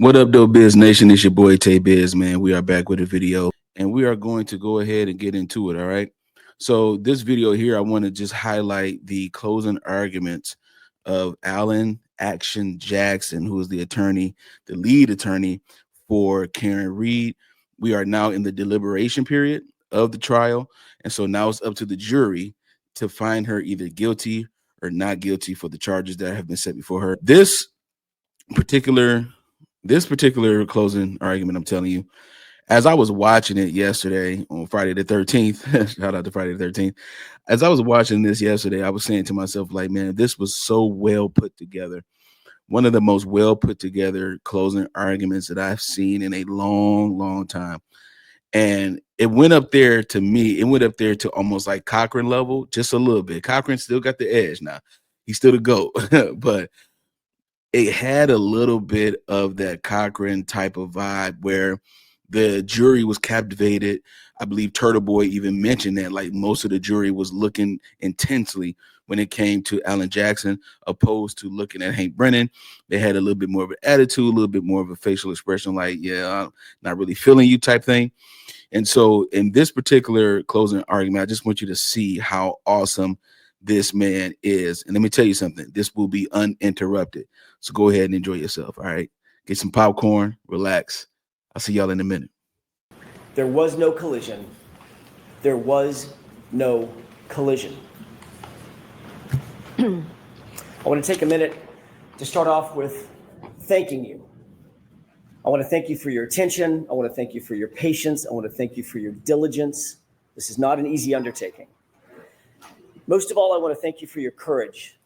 What up, though, Biz Nation? It's your boy Tay Biz, man. We are back with a video, and we are going to go ahead and get into it. All right. So this video here, I want to just highlight the closing arguments of Alan Action Jackson, who is the attorney, the lead attorney for Karen Reed. We are now in the deliberation period of the trial, and so now it's up to the jury to find her either guilty or not guilty for the charges that have been set before her. Particular this particular closing argument, I'm telling you, as I was watching it yesterday on Friday the 13th, shout out to Friday the 13th. As I was watching this yesterday, I was saying to myself, like, man, this was so well put together. One of the most well put together closing arguments that I've seen in a long, long time. And it went up there to me, it went up there to almost like Cochran level, just a little bit. Cochran still got the edge now. He's still the GOAT, but it had a little bit of that Cochran type of vibe where the jury was captivated. I believe Turtle Boy even mentioned that, like, most of the jury was looking intensely when it came to Alan Jackson, opposed to looking at Hank Brennan. They had a little bit more of an attitude, a little bit more of a facial expression, like, yeah, I'm not really feeling you type thing. And so in this particular closing argument, I just want you to see how awesome this man is. And let me tell you something, this will be uninterrupted. So go ahead and enjoy yourself. All right. Get some popcorn, relax. I'll see y'all in a minute. There was no collision. There was no collision. I want to take a minute to start off with thanking you. I want to thank you for your attention. I want to thank you for your patience. I want to thank you for your diligence. This is not an easy undertaking. Most of all, I want to thank you for your courage,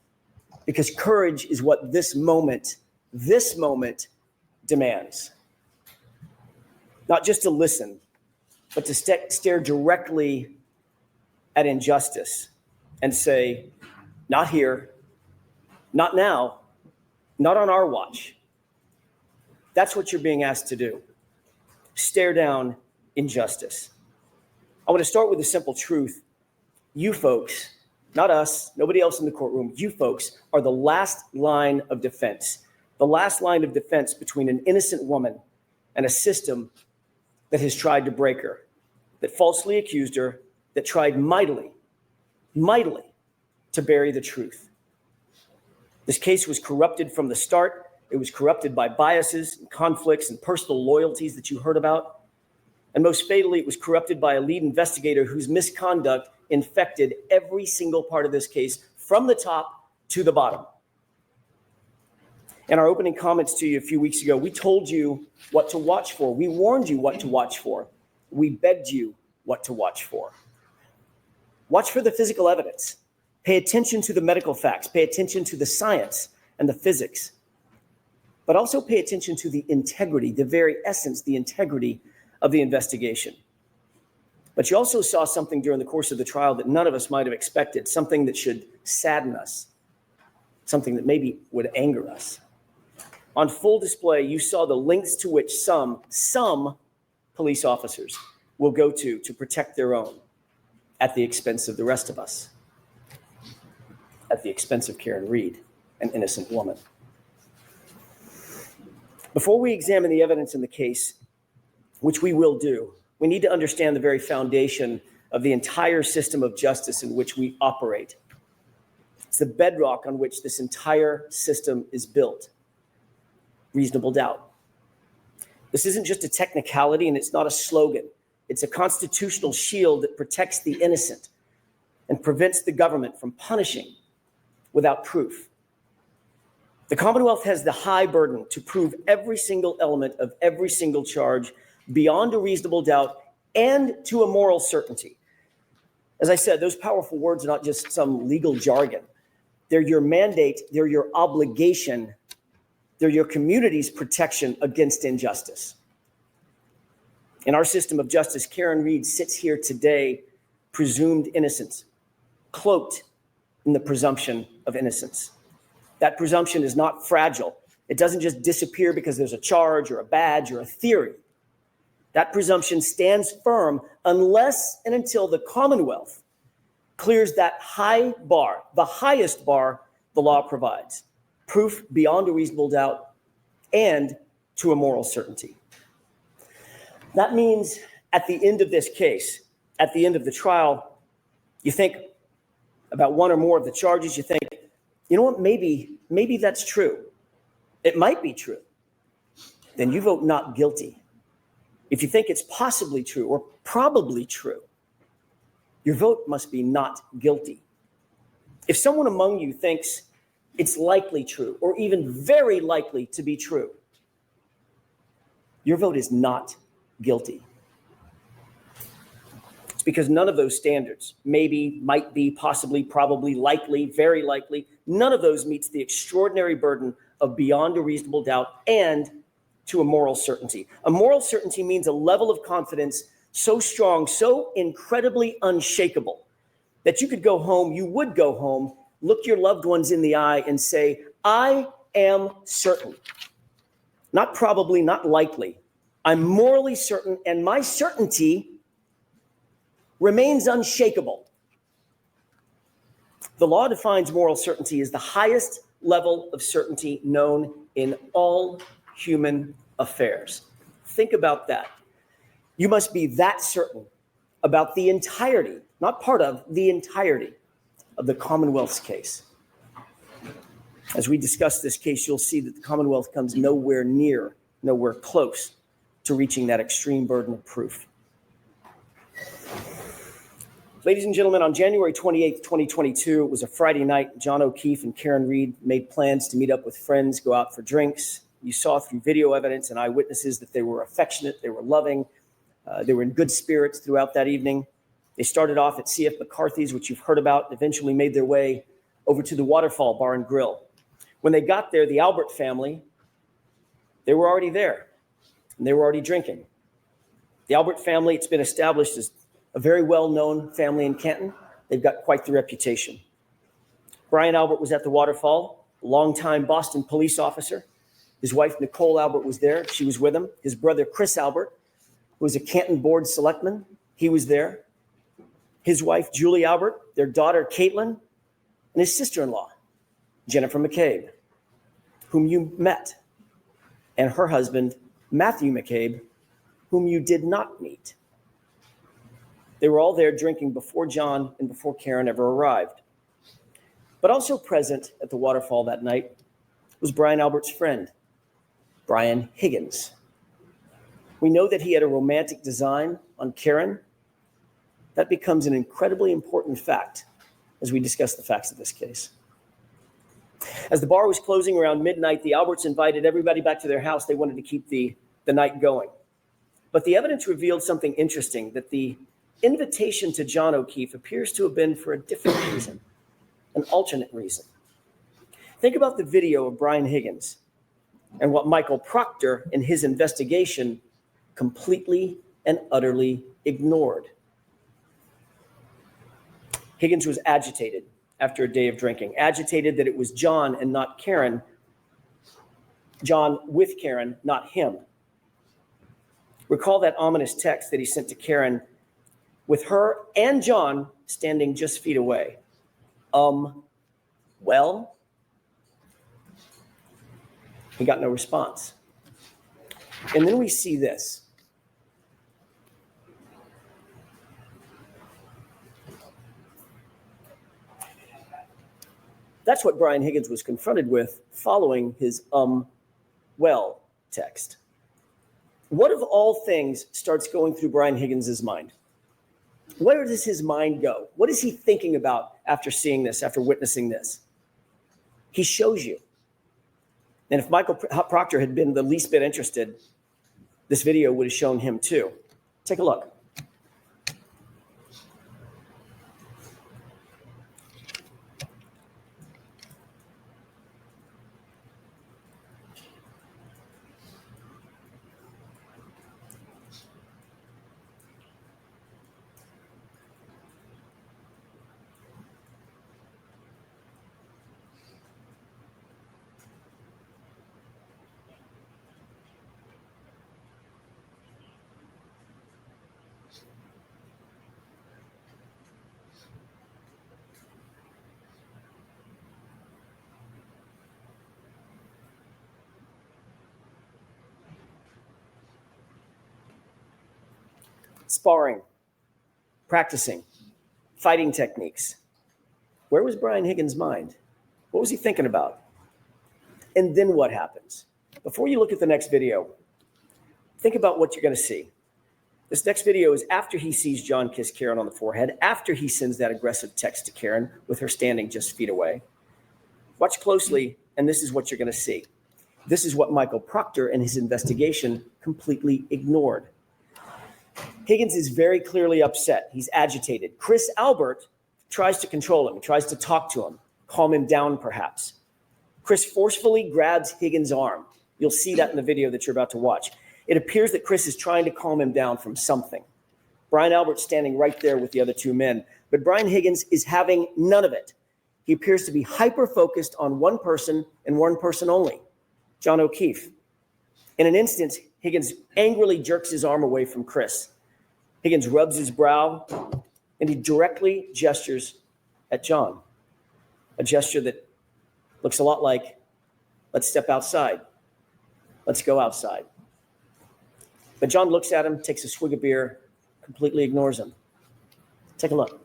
because courage is what this moment demands. Not just to listen, but to stare directly at injustice and say, not here, not now, not on our watch. That's what you're being asked to do. Stare down injustice. I want to start with a simple truth. You folks, not us, nobody else in the courtroom, you folks are the last line of defense. The last line of defense between an innocent woman and a system that has tried to break her, that falsely accused her, that tried mightily to bury the truth. This case was corrupted from the start. It was corrupted by biases and conflicts and personal loyalties that you heard about. And most fatally, it was corrupted by a lead investigator whose misconduct infected every single part of this case from the top to the bottom. In our opening comments to you a few weeks ago, we told you what to watch for. We warned you what to watch for. We begged you what to watch for. Watch for the physical evidence. Pay attention to the medical facts. Pay attention to the science and the physics. But also pay attention to the integrity, the very essence, the integrity of the investigation. But you also saw something during the course of the trial that none of us might have expected, something that should sadden us, something that maybe would anger us. On full display, you saw the lengths to which some police officers will go to protect their own at the expense of the rest of us, at the expense of Karen Reed, an innocent woman. Before we examine the evidence in the case, which we will do, we need to understand the very foundation of the entire system of justice in which we operate. It's the bedrock on which this entire system is built. Reasonable doubt. This isn't just a technicality, and it's not a slogan. It's a constitutional shield that protects the innocent and prevents the government from punishing without proof. The Commonwealth has the high burden to prove every single element of every single charge beyond a reasonable doubt and to a moral certainty. As I said, those powerful words are not just some legal jargon. They're your mandate, they're your obligation, they're your community's protection against injustice. In our system of justice, Karen Reed sits here today, presumed innocent, cloaked in the presumption of innocence. That presumption is not fragile. It doesn't just disappear because there's a charge or a badge or a theory. That presumption stands firm unless and until the Commonwealth clears that high bar, the highest bar the law provides, proof beyond a reasonable doubt and to a moral certainty. That means at the end of this case, at the end of the trial, you think about one or more of the charges, you think, you know what, maybe that's true. It might be true. Then you vote not guilty. If you think it's possibly true or probably true, your vote must be not guilty. If someone among you thinks it's likely true or even very likely to be true, your vote is not guilty. It's because none of those standards, maybe, might be, possibly, probably, likely, very likely, none of those meets the extraordinary burden of beyond a reasonable doubt and to a moral certainty. A moral certainty means a level of confidence so strong, so incredibly unshakable that you could go home, you would go home, look your loved ones in the eye and say, I am certain. Not probably, not likely. I'm morally certain, and my certainty remains unshakable. The law defines moral certainty as the highest level of certainty known in all human affairs. Think about that. You must be that certain about the entirety, not part of, the entirety of the Commonwealth's case. As we discuss this case, you'll see that the Commonwealth comes nowhere near, nowhere close to reaching that extreme burden of proof. Ladies and gentlemen, on January 28th, 2022, it was a Friday night. John O'Keefe and Karen Reed made plans to meet up with friends, go out for drinks. You saw through video evidence and eyewitnesses that they were affectionate, they were loving, they were in good spirits throughout that evening. They started off at C.F. McCarthy's, which you've heard about, and eventually made their way over to the Waterfall Bar and Grill. When they got there, the Albert family, they were already there, and they were already drinking. The Albert family, it's been established as a very well-known family in Canton. They've got quite the reputation. Brian Albert was at the Waterfall, a longtime Boston police officer. His wife, Nicole Albert, was there. She was with him. His brother, Chris Albert, who was a Canton board selectman, he was there. His wife, Julie Albert, their daughter, Caitlin, and his sister-in-law, Jennifer McCabe, whom you met, and her husband, Matthew McCabe, whom you did not meet. They were all there drinking before John and before Karen ever arrived. But also present at the Waterfall that night was Brian Albert's friend, Brian Higgins. We know that he had a romantic design on Karen. That becomes an incredibly important fact as we discuss the facts of this case. As the bar was closing around midnight, the Alberts invited everybody back to their house. They wanted to keep the night going. But the evidence revealed something interesting, that the invitation to John O'Keefe appears to have been for a different reason, an alternate reason. Think about the video of Brian Higgins and what Michael Proctor in his investigation completely and utterly ignored. Higgins was agitated after a day of drinking, agitated that it was John and not Karen, John with Karen, not him. Recall that ominous text that he sent to Karen with her and John standing just feet away. Well, he got no response. And then we see this. That's what Brian Higgins was confronted with following his well text. What of all things starts going through Brian Higgins' mind? Where does his mind go? What is he thinking about after seeing this, after witnessing this? He shows you. And if Michael Proctor had been the least bit interested, this video would have shown him too. Take a look. sparring, practicing, fighting techniques. Where was Brian Higgins' mind? What was he thinking about? And then what happens? Before you look at the next video, think about what you're going to see. This next video is after he sees John kiss Karen on the forehead, after he sends that aggressive text to Karen with her standing just feet away. Watch closely, and this is what you're going to see. This is what Michael Proctor and his investigation completely ignored. Higgins is very clearly upset. He's agitated. Chris Albert tries to control him, tries to talk to him, calm him down perhaps. Chris forcefully grabs Higgins' arm. You'll see that in the video that you're about to watch. It appears that Chris is trying to calm him down from something. Brian Albert's standing right there with the other two men, but Brian Higgins is having none of it. He appears to be hyper-focused on one person and one person only, John O'Keefe. In an instant, Higgins angrily jerks his arm away from Chris. Higgins rubs his brow, and he directly gestures at John, a gesture that looks a lot like, let's step outside. Let's go outside. But John looks at him, takes a swig of beer, completely ignores him. Take a look.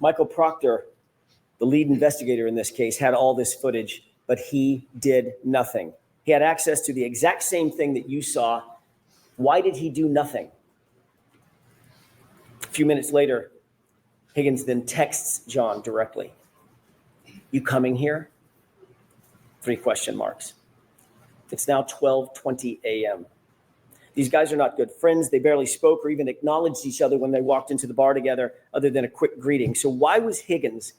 Michael Proctor, the lead investigator in this case, had all this footage, but he did nothing. He had access to the exact same thing that you saw. Why did he do nothing? A few minutes later, Higgins then texts John directly. You coming here? 3 question marks. It's now 12:20 a.m. These guys are not good friends. They barely spoke or even acknowledged each other when they walked into the bar together, other than a quick greeting. So why was Higgins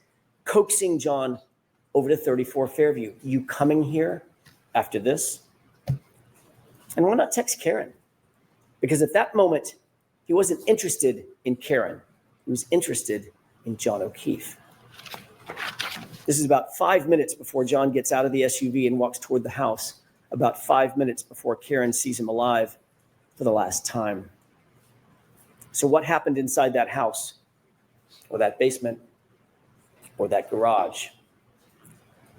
coaxing John over to 34 Fairview? You coming here after this? And why not text Karen? Because at that moment, he wasn't interested in Karen. He was interested in John O'Keefe. This is about 5 minutes before John gets out of the SUV and walks toward the house, about 5 minutes before Karen sees him alive for the last time. So what happened inside that house, or that basement, or that garage?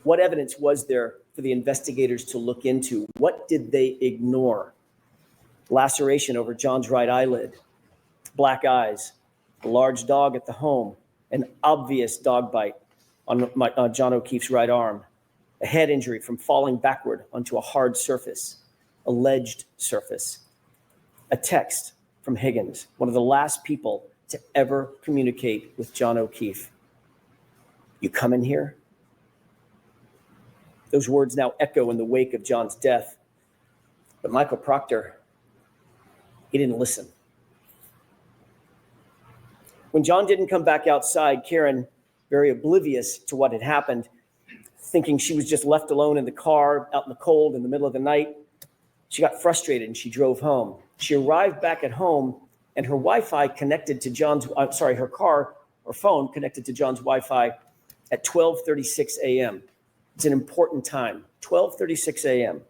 What evidence was there for the investigators to look into? What did they ignore? Laceration over John's right eyelid, black eyes, a large dog at the home, an obvious dog bite on John O'Keefe's right arm, a head injury from falling backward onto a hard surface, alleged surface, a text from Higgins, one of the last people to ever communicate with John O'Keefe. You coming here? Those words now echo in the wake of John's death. But Michael Proctor, he didn't listen. When John didn't come back outside, Karen, very oblivious to what had happened, thinking she was just left alone in the car out in the cold in the middle of the night, she got frustrated and she drove home. She arrived back at home and her Wi-Fi connected to her car or phone connected to John's Wi-Fi at 12:36 a.m. It's an important time, 12:36 a.m.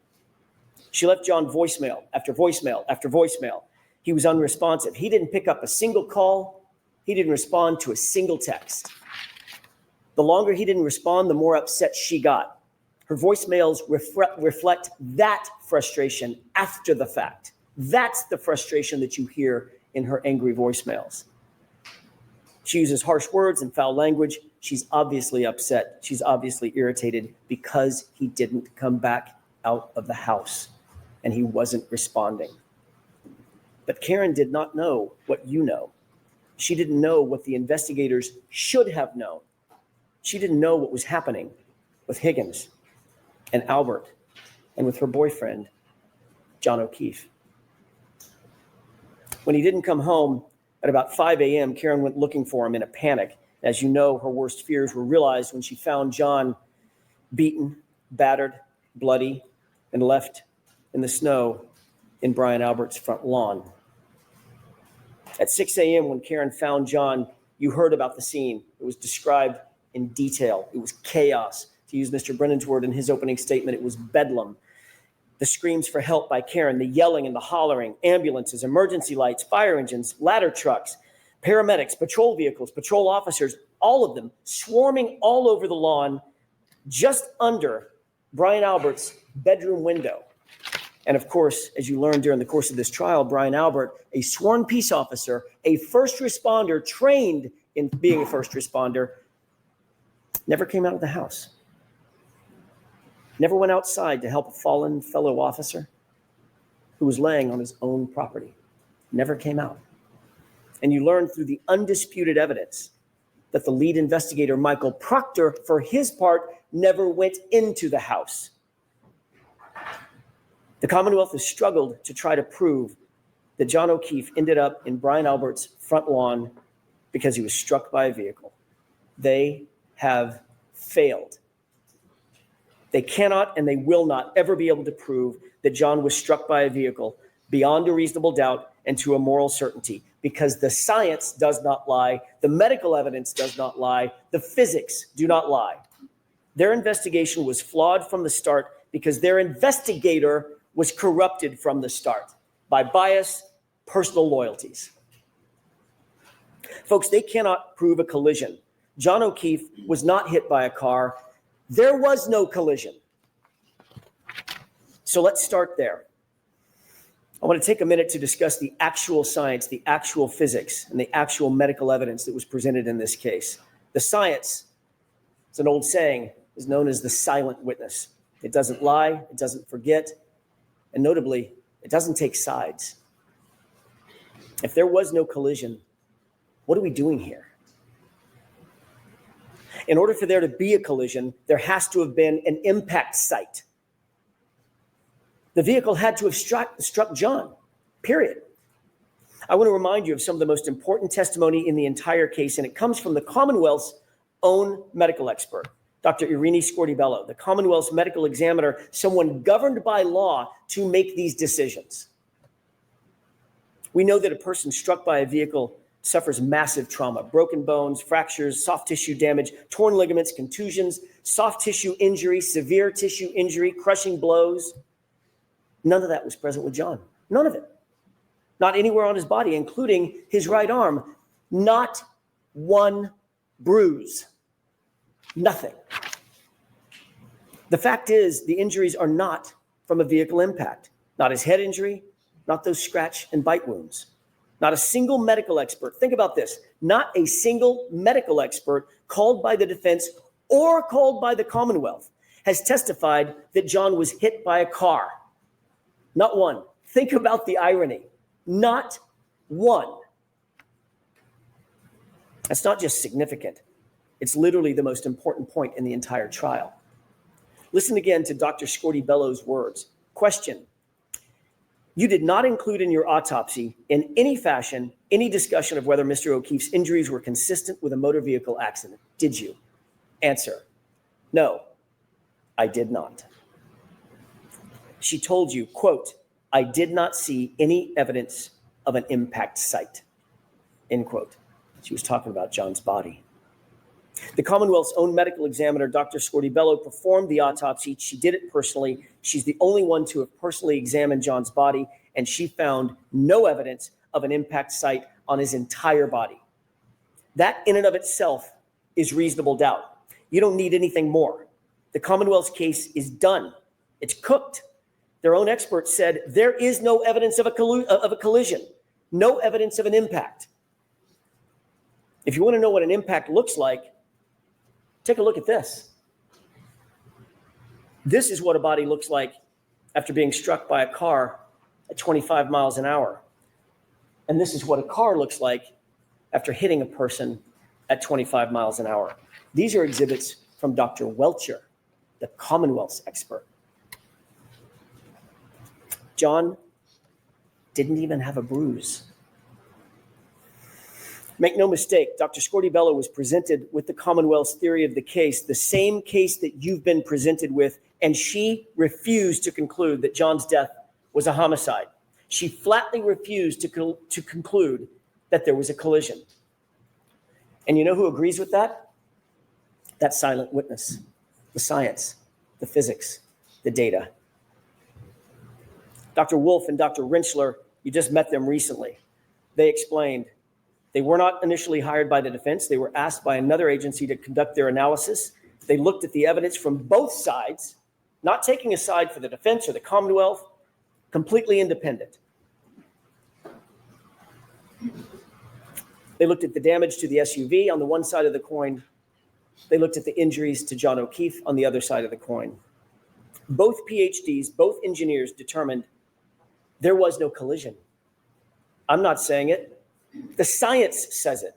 She left John voicemail after voicemail after voicemail. He was unresponsive. He didn't pick up a single call. He didn't respond to a single text. The longer he didn't respond, the more upset she got. Her voicemails reflect that frustration after the fact. That's the frustration that you hear in her angry voicemails. She uses harsh words and foul language. She's obviously upset. She's obviously irritated because he didn't come back out of the house and he wasn't responding. But Karen did not know what you know. She didn't know what the investigators should have known. She didn't know what was happening with Higgins and Albert and with her boyfriend, John O'Keefe. When he didn't come home At about 5 a.m., Karen went looking for him in a panic. As you know, her worst fears were realized when she found John beaten, battered, bloody, and left in the snow in Brian Albert's front lawn. At 6 a.m., when Karen found John, you heard about the scene. It was described in detail. It was chaos. To use Mr. Brennan's word in his opening statement, it was bedlam. The screams for help by Karen, the yelling and the hollering, ambulances, emergency lights, fire engines, ladder trucks, paramedics, patrol vehicles, patrol officers, all of them swarming all over the lawn just under Brian Albert's bedroom window. And of course, as you learned during the course of this trial, Brian Albert, a sworn peace officer, a first responder trained in being a first responder, never came out of the house. Never went outside to help a fallen fellow officer who was laying on his own property. Never came out. And you learned through the undisputed evidence that the lead investigator, Michael Proctor, for his part, never went into the house. The Commonwealth has struggled to try to prove that John O'Keefe ended up in Brian Albert's front lawn because he was struck by a vehicle. They have failed. They cannot and they will not ever be able to prove that John was struck by a vehicle beyond a reasonable doubt and to a moral certainty, because the science does not lie, the medical evidence does not lie, the physics do not lie. Their investigation was flawed from the start because their investigator was corrupted from the start by bias, personal loyalties. Folks, they cannot prove a collision. John O'Keefe was not hit by a car. There was no collision. So let's start there. I want to take a minute to discuss the actual science, the actual physics, and the actual medical evidence that was presented in this case. The science, it's an old saying, is known as the silent witness. It doesn't lie, it doesn't forget, and notably, it doesn't take sides. If there was no collision, what are we doing here? In order for there to be a collision, there has to have been an impact site. The vehicle had to have struck John, period. I want to remind you of some of the most important testimony in the entire case, and it comes from the Commonwealth's own medical expert, Dr. Irini Scortibello, the Commonwealth's medical examiner, someone governed by law to make these decisions. We know that a person struck by a vehicle suffers massive trauma, broken bones, fractures, soft tissue damage, torn ligaments, contusions, soft tissue injury, severe tissue injury, crushing blows. None of that was present with John. None of it. Not anywhere on his body, including his right arm. Not one bruise. Nothing. The fact is, the injuries are not from a vehicle impact. Not his head injury, not those scratch and bite wounds. Not a single medical expert. Think about this. Not a single medical expert called by the defense or called by the Commonwealth has testified that John was hit by a car. Not one. Think about the irony. Not one. That's not just significant. It's literally the most important point in the entire trial. Listen again to Dr. Scortibello's words. Question. You did not include in your autopsy in any fashion any discussion of whether Mr. O'Keefe's injuries were consistent with a motor vehicle accident, did you? Answer. No, I did not. She told you, quote, I did not see any evidence of an impact site, end quote. She was talking about John's body. The Commonwealth's own medical examiner, Dr. Scortibello, performed the autopsy. She did it personally. She's the only one to have personally examined John's body, and she found no evidence of an impact site on his entire body. That in and of itself is reasonable doubt. You don't need anything more. The Commonwealth's case is done. It's cooked. Their own experts said there is no evidence of a collision, no evidence of an impact. If you want to know what an impact looks like, take a look at this. This is what a body looks like after being struck by a car at 25 miles an hour. And this is what a car looks like after hitting a person at 25 miles an hour. These are exhibits from Dr. Welcher, the Commonwealth's expert. John didn't even have a bruise. Make no mistake, Dr. Scortibello was presented with the Commonwealth's theory of the case, the same case that you've been presented with, and she refused to conclude that John's death was a homicide. She flatly refused to conclude that there was a collision. And you know who agrees with that? That silent witness, the science, the physics, the data. Dr. Wolf and Dr. Rentschler, you just met them recently. They explained they were not initially hired by the defense. They were asked by another agency to conduct their analysis. They looked at the evidence from both sides, not taking a side for the defense or the Commonwealth, completely independent. They looked at the damage to the SUV on the one side of the coin. They looked at the injuries to John O'Keefe on the other side of the coin. Both PhDs, both engineers determined there was no collision. I'm not saying it. The science says it.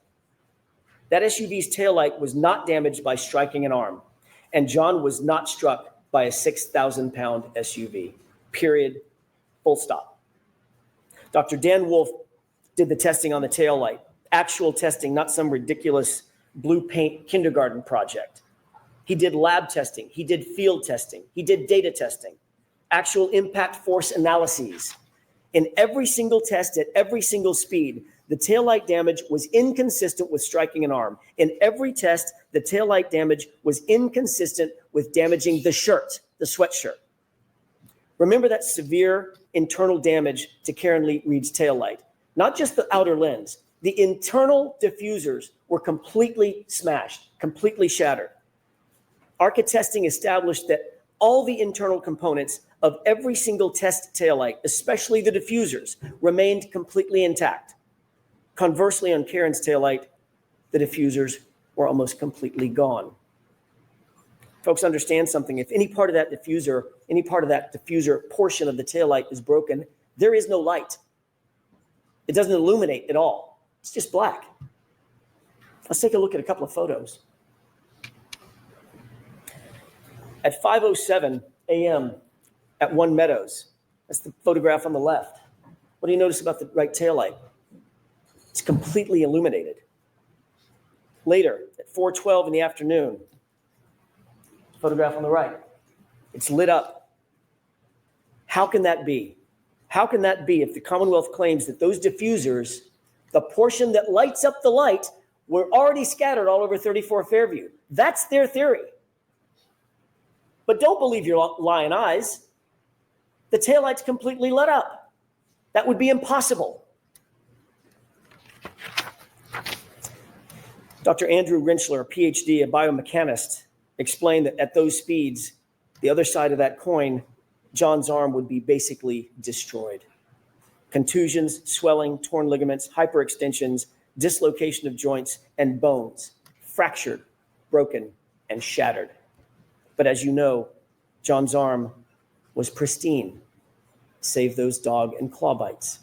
That SUV's taillight was not damaged by striking an arm, and John was not struck by a 6,000-pound SUV. Period. Full stop. Dr. Dan Wolf did the testing on the taillight. Actual testing, not some ridiculous blue paint kindergarten project. He did lab testing. He did field testing. He did data testing. Actual impact force analyses. In every single test at every single speed, the taillight damage was inconsistent with striking an arm. In every test, the taillight damage was inconsistent with damaging the shirt, the sweatshirt. Remember that severe internal damage to Karen Reed's taillight. Not just the outer lens. The internal diffusers were completely smashed, completely shattered. ARCA testing established that all the internal components of every single test taillight, especially the diffusers, remained completely intact. Conversely, on Karen's taillight, the diffusers were almost completely gone. Folks, understand something. If any part of that diffuser portion of the taillight is broken, there is no light. It doesn't illuminate at all. It's just black. Let's take a look at a couple of photos. At 5:07 a.m. at One Meadows, that's the photograph on the left. What do you notice about the right taillight? It's completely illuminated. Later, at 4:12 in the afternoon, photograph on the right, it's lit up. How can that be? How can that be if the Commonwealth claims that those diffusers, the portion that lights up the light, were already scattered all over 34 Fairview? That's their theory. But don't believe your lying eyes. The taillight's completely lit up. That would be impossible. Dr. Andrew Rentschler, a PhD, a biomechanist, explained that at those speeds, the other side of that coin, John's arm would be basically destroyed. Contusions, swelling, torn ligaments, hyperextensions, dislocation of joints and bones, fractured, broken, and shattered. But as you know, John's arm was pristine, save those dog and claw bites.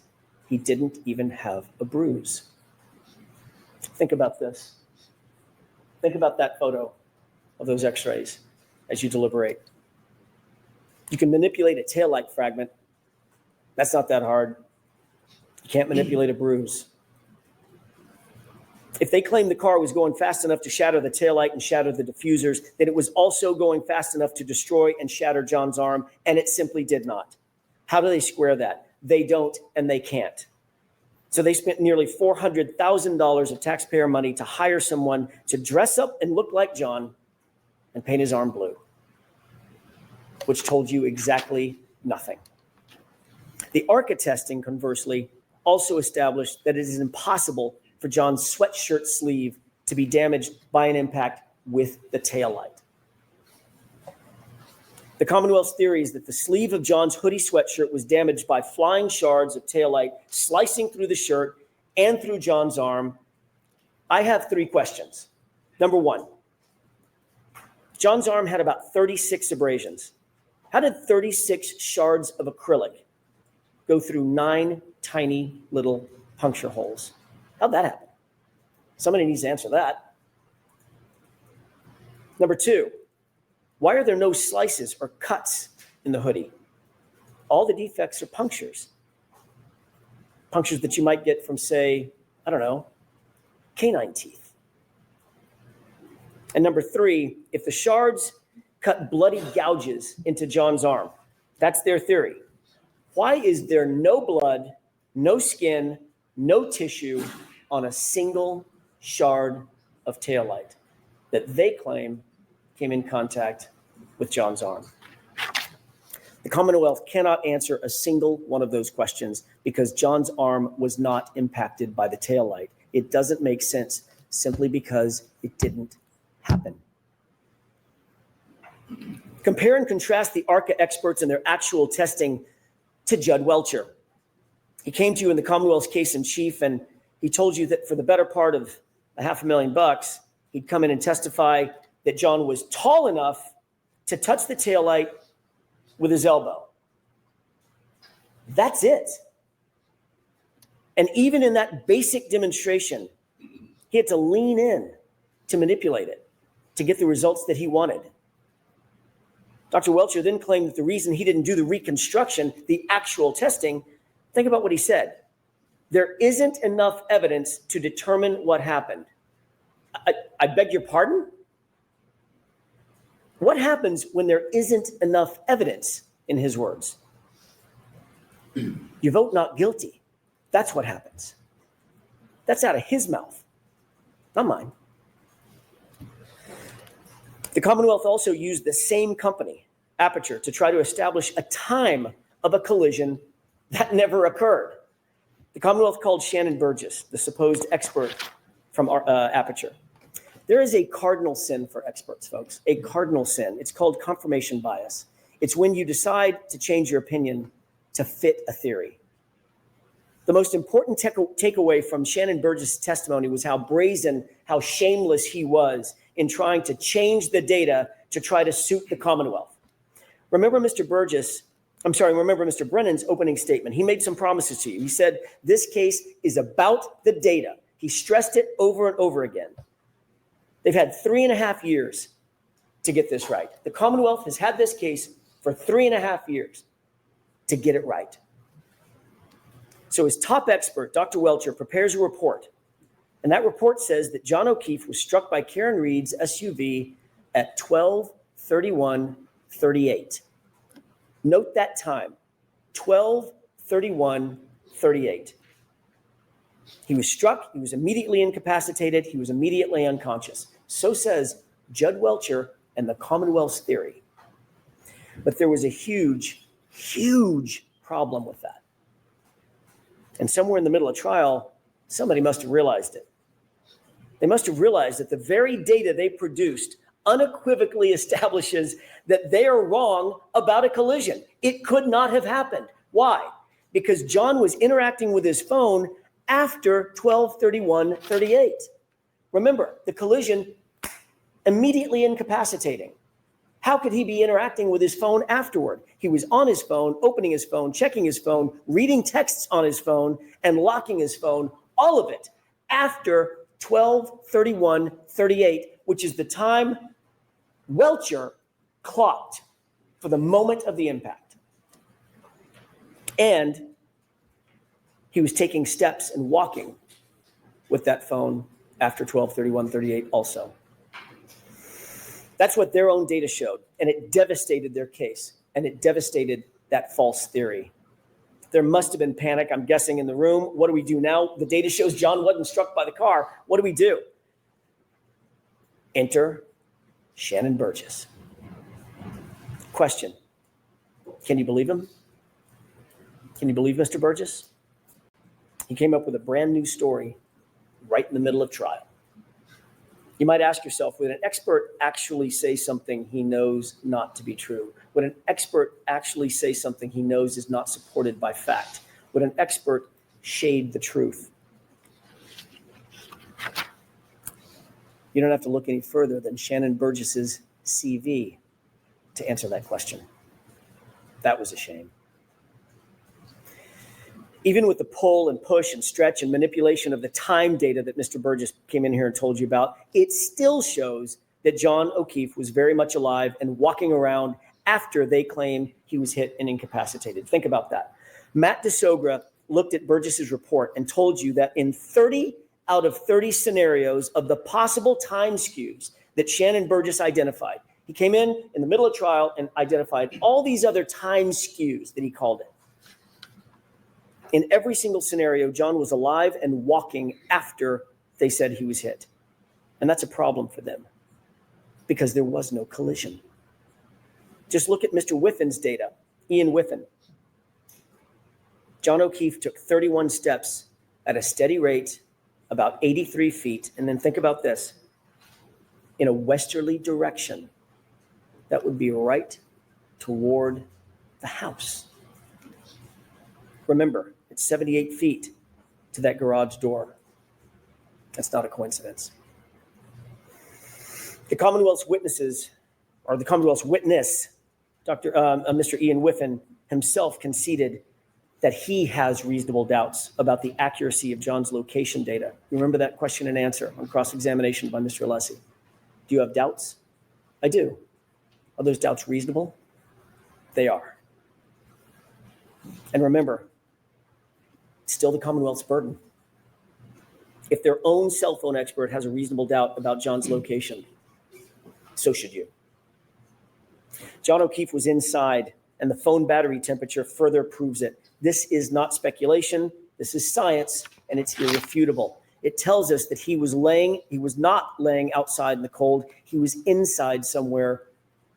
He didn't even have a bruise. Think about this. Think about that photo of those x-rays as you deliberate. You can manipulate a taillight fragment. That's not that hard. You can't manipulate a bruise. If they claim the car was going fast enough to shatter the taillight and shatter the diffusers, then it was also going fast enough to destroy and shatter John's arm, and it simply did not. How do they square that? They don't, and they can't. So they spent nearly $400,000 of taxpayer money to hire someone to dress up and look like John and paint his arm blue, which told you exactly nothing. The ARCA testing, conversely, also established that it is impossible for John's sweatshirt sleeve to be damaged by an impact with the taillight. The Commonwealth's theory is that the sleeve of John's hoodie sweatshirt was damaged by flying shards of taillight slicing through the shirt and through John's arm. I have three questions. Number one, John's arm had about 36 abrasions. How did 36 shards of acrylic go through 9 tiny little puncture holes? How'd that happen? Somebody needs to answer that. Number two, why are there no slices or cuts in the hoodie? All the defects are punctures. Punctures that you might get from, say, I don't know, canine teeth. And number three, if the shards cut bloody gouges into John's arm, that's their theory. Why is there no blood, no skin, no tissue on a single shard of taillight that they claim came in contact with John's arm? The Commonwealth cannot answer a single one of those questions because John's arm was not impacted by the taillight. It doesn't make sense simply because it didn't happen. Compare and contrast the ARCA experts and their actual testing to Judd Welcher. He came to you in the Commonwealth's case in chief, and he told you that for the better part of $500,000, he'd come in and testify that John was tall enough to touch the taillight with his elbow. That's it. And even in that basic demonstration, he had to lean in to manipulate it, to get the results that he wanted. Dr. Welcher then claimed that the reason he didn't do the reconstruction, the actual testing, think about what he said. There isn't enough evidence to determine what happened. I beg your pardon? What happens when there isn't enough evidence, in his words? You vote not guilty. That's what happens. That's out of his mouth, not mine. The Commonwealth also used the same company, Aperture, to try to establish a time of a collision that never occurred. The Commonwealth called Shannon Burgess, the supposed expert from Aperture. There is a cardinal sin for experts, folks, a cardinal sin. It's called confirmation bias. It's when you decide to change your opinion to fit a theory. The most important takeaway from Shannon Burgess' testimony was how brazen, how shameless he was in trying to change the data to try to suit the Commonwealth. Remember Mr. Brennan's opening statement. He made some promises to you. He said, this case is about the data. He stressed it over and over again. They've had 3.5 years to get this right. The Commonwealth has had this case for 3.5 years to get it right. So his top expert, Dr. Welcher, prepares a report. And that report says that John O'Keefe was struck by Karen Reed's SUV at 12:31:38. Note that time, 12:31:38. He was struck, he was immediately incapacitated, he was immediately unconscious. So says Judd Welcher and the Commonwealth's theory. But there was a huge, huge problem with that. And somewhere in the middle of trial, somebody must have realized it. They must have realized that the very data they produced unequivocally establishes that they are wrong about a collision. It could not have happened. Why? Because John was interacting with his phone after 12:31:38. Remember, the collision immediately incapacitating. How could he be interacting with his phone afterward? He was on his phone, opening his phone, checking his phone, reading texts on his phone, and locking his phone, all of it after 12:31:38, which is the time Welcher clocked for the moment of the impact. And he was taking steps and walking with that phone after 12:31:38 also. That's what their own data showed, and it devastated their case, and it devastated that false theory. There must have been panic, I'm guessing, in the room. What do we do now? The data shows John wasn't struck by the car. What do we do? Enter Shannon Burgess. Question: can you believe him? Can you believe Mr. Burgess? He came up with a brand new story right in the middle of trial. You might ask yourself, would an expert actually say something he knows not to be true? Would an expert actually say something he knows is not supported by fact? Would an expert shade the truth? You don't have to look any further than Shannon Burgess's CV to answer that question. That was a shame. Even with the pull and push and stretch and manipulation of the time data that Mr. Burgess came in here and told you about, it still shows that John O'Keefe was very much alive and walking around after they claim he was hit and incapacitated. Think about that. Matt DeSogra looked at Burgess's report and told you that in 30 out of 30 scenarios of the possible time skews that Shannon Burgess identified. He came in the middle of trial and identified all these other time skews that he called it. In every single scenario, John was alive and walking after they said he was hit. And that's a problem for them because there was no collision. Just look at Mr. Whiffen's data, Ian Whiffen. John O'Keefe took 31 steps at a steady rate, about 83 feet. And then think about this, in a westerly direction that would be right toward the house. Remember, it's 78 feet to that garage door. That's not a coincidence. The Commonwealth's witnesses, or the Commonwealth's witness, Mr. Ian Whiffen himself conceded that he has reasonable doubts about the accuracy of John's location data. Remember that question and answer on cross-examination by Mr. Alessi. Do you have doubts? I do. Are those doubts reasonable? They are. And remember, it's still the Commonwealth's burden. If their own cell phone expert has a reasonable doubt about John's location, so should you. John O'Keefe was inside, and the phone battery temperature further proves it. This is not speculation. This is science, and it's irrefutable. It tells us that he was not laying outside in the cold. He was inside somewhere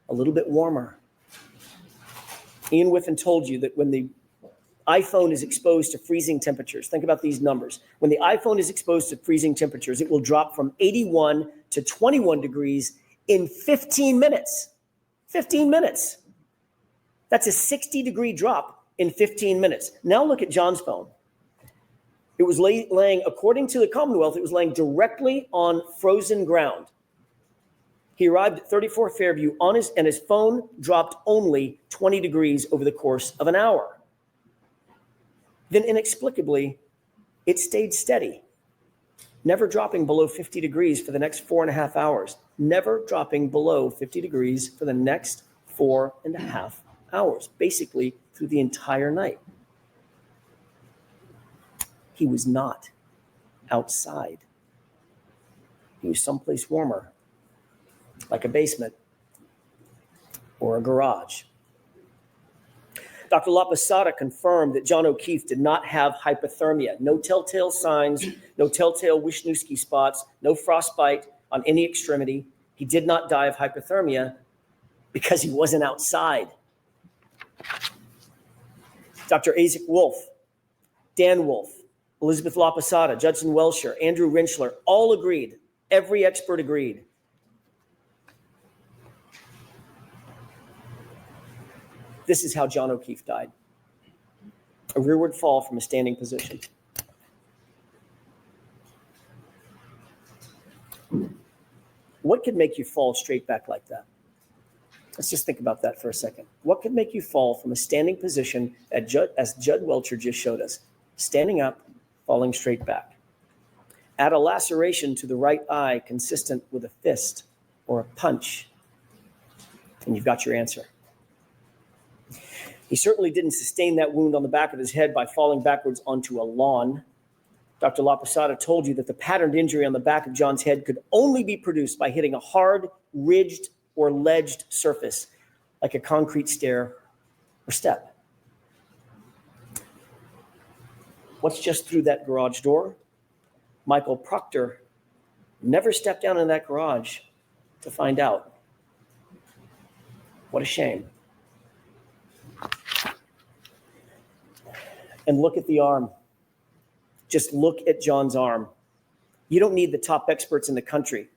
a little bit warmer. Ian Whiffen told you that when the iPhone is exposed to freezing temperatures, think about these numbers. When the iPhone is exposed to freezing temperatures, it will drop from 81 to 21 degrees in 15 minutes. 15 minutes. That's a 60-degree drop in 15 minutes. Now look at John's phone. It was laying, according to the Commonwealth, it was laying directly on frozen ground. He arrived at 34 Fairview and his phone dropped only 20 degrees over the course of an hour. Then inexplicably, it stayed steady, never dropping below 50 degrees for the next 4.5 hours, never dropping below 50 degrees for the next 4.5 hours, basically through the entire night. He was not outside. He was someplace warmer, like a basement or a garage. Dr. LaPosada confirmed that John O'Keefe did not have hypothermia. No telltale signs, no telltale Wisniewski spots, no frostbite on any extremity. He did not die of hypothermia because he wasn't outside. Dr. Isaac Wolf, Dan Wolf, Elizabeth LaPosada, Judson Welsher, Andrew Rinchler, all agreed. Every expert agreed. This is how John O'Keefe died. A rearward fall from a standing position. What could make you fall straight back like that? Let's just think about that for a second. What could make you fall from a standing position as Judd Welcher just showed us? Standing up, falling straight back. Add a laceration to the right eye consistent with a fist or a punch, and you've got your answer. He certainly didn't sustain that wound on the back of his head by falling backwards onto a lawn. Dr. LaPosada told you that the patterned injury on the back of John's head could only be produced by hitting a hard, ridged, or ledged surface, like a concrete stair or step. What's just through that garage door? Michael Proctor never stepped down in that garage to find out. What a shame. And look at the arm. Just look at John's arm. You don't need the top experts in the country,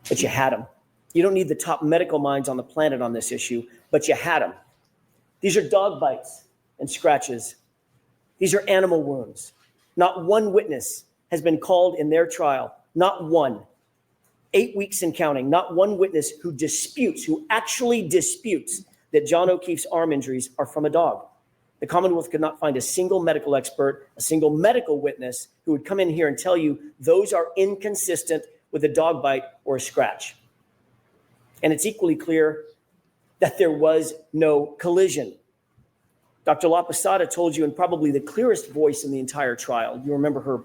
but you had them. You don't need the top medical minds on the planet on this issue, but you had them. These are dog bites and scratches. These are animal wounds. Not one witness has been called in their trial. Not one. 8 weeks and counting. Not one witness who actually disputes that John O'Keefe's arm injuries are from a dog. The Commonwealth could not find a single medical expert, a single medical witness who would come in here and tell you those are inconsistent with a dog bite or a scratch. And it's equally clear that there was no collision. Dr. LaPosada told you in probably the clearest voice in the entire trial. You remember her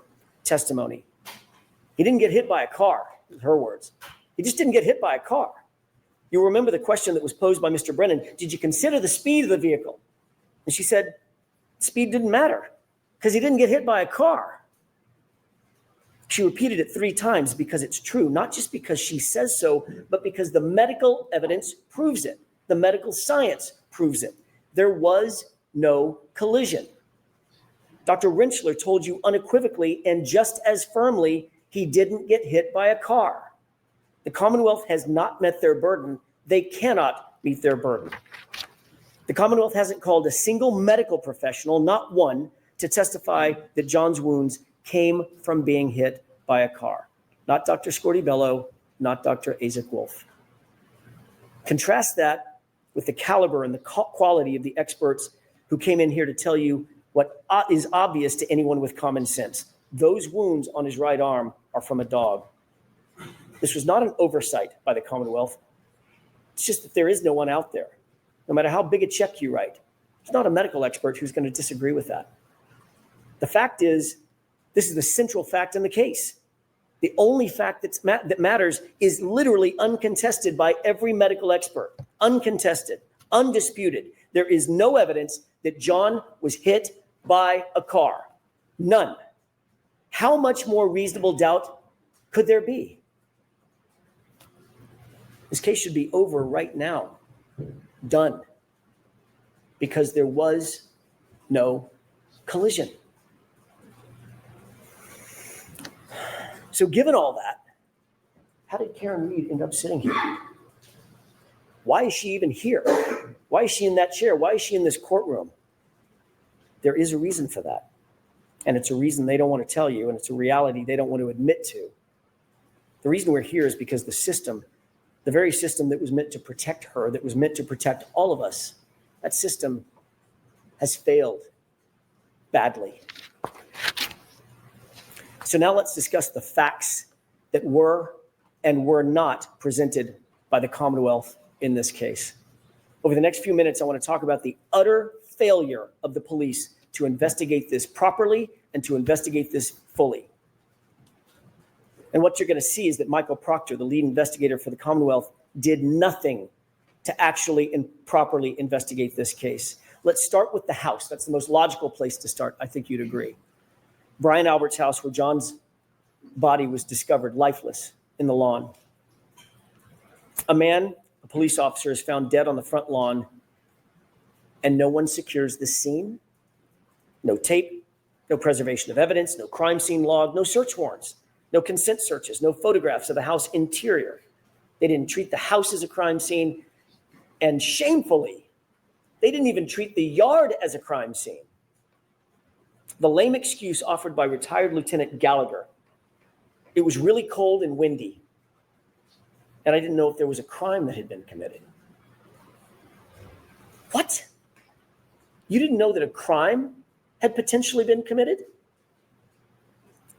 testimony. He didn't get hit by a car, in her words. He just didn't get hit by a car. You remember the question that was posed by Mr. Brennan, did you consider the speed of the vehicle? And she said, speed didn't matter because he didn't get hit by a car. She repeated it 3 times because it's true, not just because she says so, but because the medical evidence proves it. The medical science proves it. There was no collision. Dr. Rentschler told you unequivocally and just as firmly he didn't get hit by a car. The Commonwealth has not met their burden. They cannot meet their burden. The Commonwealth hasn't called a single medical professional, not one, to testify that John's wounds came from being hit by a car. Not Dr. Scortibello, not Dr. Isaac Wolf. Contrast that with the caliber and the quality of the experts who came in here to tell you what is obvious to anyone with common sense. Those wounds on his right arm are from a dog. This was not an oversight by the Commonwealth. It's just that there is no one out there. No matter how big a check you write, there's not a medical expert who's going to disagree with that. The fact is, this is the central fact in the case. The only fact that matters is literally uncontested by every medical expert. Uncontested, undisputed. There is no evidence that John was hit by a car. None. How much more reasonable doubt could there be? This case should be over right now. Done. Because there was no collision. So given all that, how did Karen Reed end up sitting here? Why is she even here? Why is she in that chair? Why is she in this courtroom? There is a reason for that. And it's a reason they don't want to tell you, and it's a reality they don't want to admit to. The reason we're here is because the system, the very system that was meant to protect her, that was meant to protect all of us, that system has failed badly. So now let's discuss the facts that were and were not presented by the Commonwealth in this case. Over the next few minutes, I want to talk about the utter failure of the police to investigate this properly and to investigate this fully. And what you're going to see is that Michael Proctor, the lead investigator for the Commonwealth, did nothing to actually and properly investigate this case. Let's start with the house. That's the most logical place to start. I think you'd agree. Brian Albert's house, where John's body was discovered lifeless in the lawn. A man, a police officer, is found dead on the front lawn, and no one secures the scene. No tape, no preservation of evidence, no crime scene log, no search warrants, no consent searches, no photographs of the house interior. They didn't treat the house as a crime scene, and shamefully, they didn't even treat the yard as a crime scene. The lame excuse offered by retired Lieutenant Gallagher, it was really cold and windy, and I didn't know if there was a crime that had been committed. What? You didn't know that a crime had potentially been committed?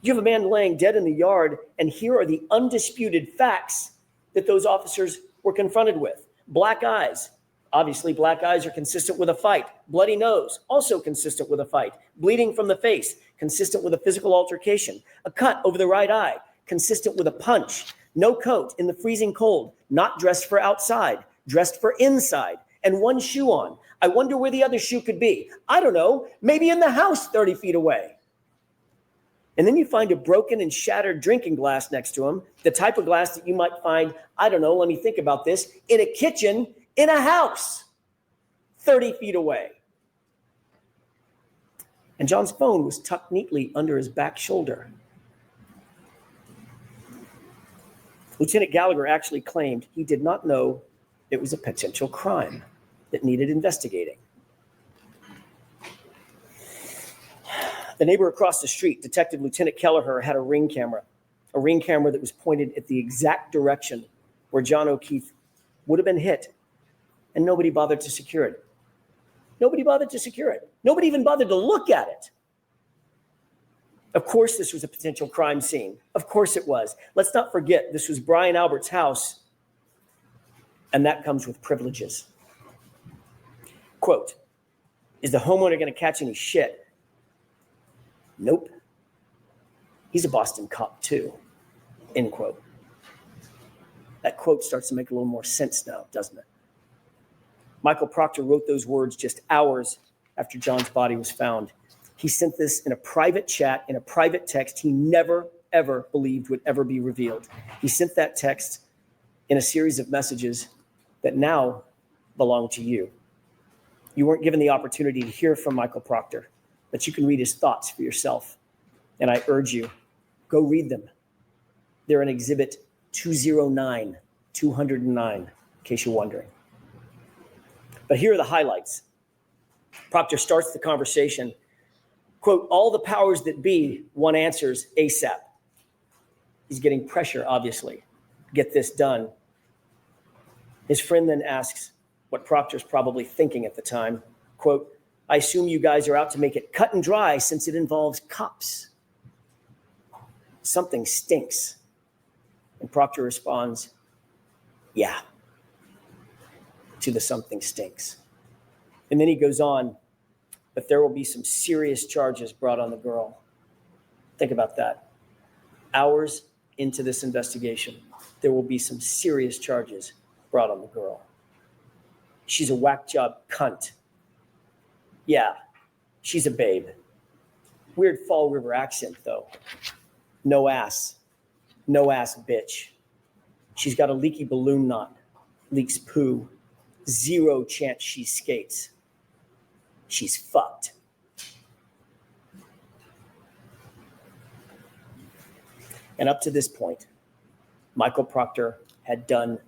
You have a man laying dead in the yard, and here are the undisputed facts that those officers were confronted with. Black eyes. Obviously, black eyes are consistent with a fight. Bloody nose, also consistent with a fight. Bleeding from the face, consistent with a physical altercation. A cut over the right eye, consistent with a punch. No coat in the freezing cold, not dressed for outside, dressed for inside. And one shoe on. I wonder where the other shoe could be. I don't know, maybe in the house 30 feet away. And then you find a broken and shattered drinking glass next to him, the type of glass that you might find, I don't know, let me think about this, in a kitchen in a house 30 feet away. And John's phone was tucked neatly under his back shoulder. Lieutenant Gallagher actually claimed he did not know it was a potential crime that needed investigating. The neighbor across the street, Detective Lieutenant Kelleher, had a ring camera that was pointed at the exact direction where John O'Keefe would have been hit, and nobody bothered to secure it. Nobody bothered to secure it. Nobody even bothered to look at it. Of course, this was a potential crime scene. Of course it was. Let's not forget, this was Brian Albert's house, and that comes with privileges. Quote, is the homeowner going to catch any shit? Nope. He's a Boston cop too, end quote. That quote starts to make a little more sense now, doesn't it? Michael Proctor wrote those words just hours after John's body was found. He sent this in a private chat, in a private text he never, ever believed would ever be revealed. He sent that text in a series of messages that now belong to you. You weren't given the opportunity to hear from Michael Proctor, but you can read his thoughts for yourself. And I urge you, go read them. They're in Exhibit 209, in case you're wondering. But here are the highlights. Proctor starts the conversation, quote, all the powers that be, one answers ASAP. He's getting pressure, obviously. Get this done. His friend then asks what Proctor's probably thinking at the time, quote, I assume you guys are out to make it cut and dry since it involves cops. Something stinks. And Proctor responds, yeah, to the something stinks. And then he goes on, but there will be some serious charges brought on the girl. Think about that. Hours into this investigation, there will be some serious charges brought on the girl. She's a whack job cunt. Yeah, she's a babe. Weird Fall River accent, though. No ass bitch. She's got a leaky balloon knot, leaks poo, zero chance she skates. She's fucked. And up to this point, Michael Proctor had done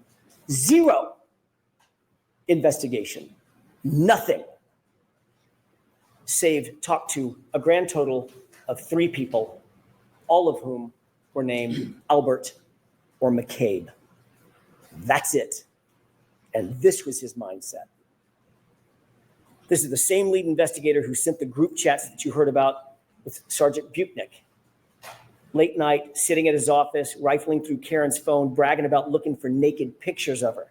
zero investigation, nothing, save talk to a grand total of 3 people, all of whom were named Albert or McCabe. That's it. And this was his mindset. This is the same lead investigator who sent the group chats that you heard about with Sergeant Buchnick. Late night, sitting at his office, rifling through Karen's phone, bragging about looking for naked pictures of her.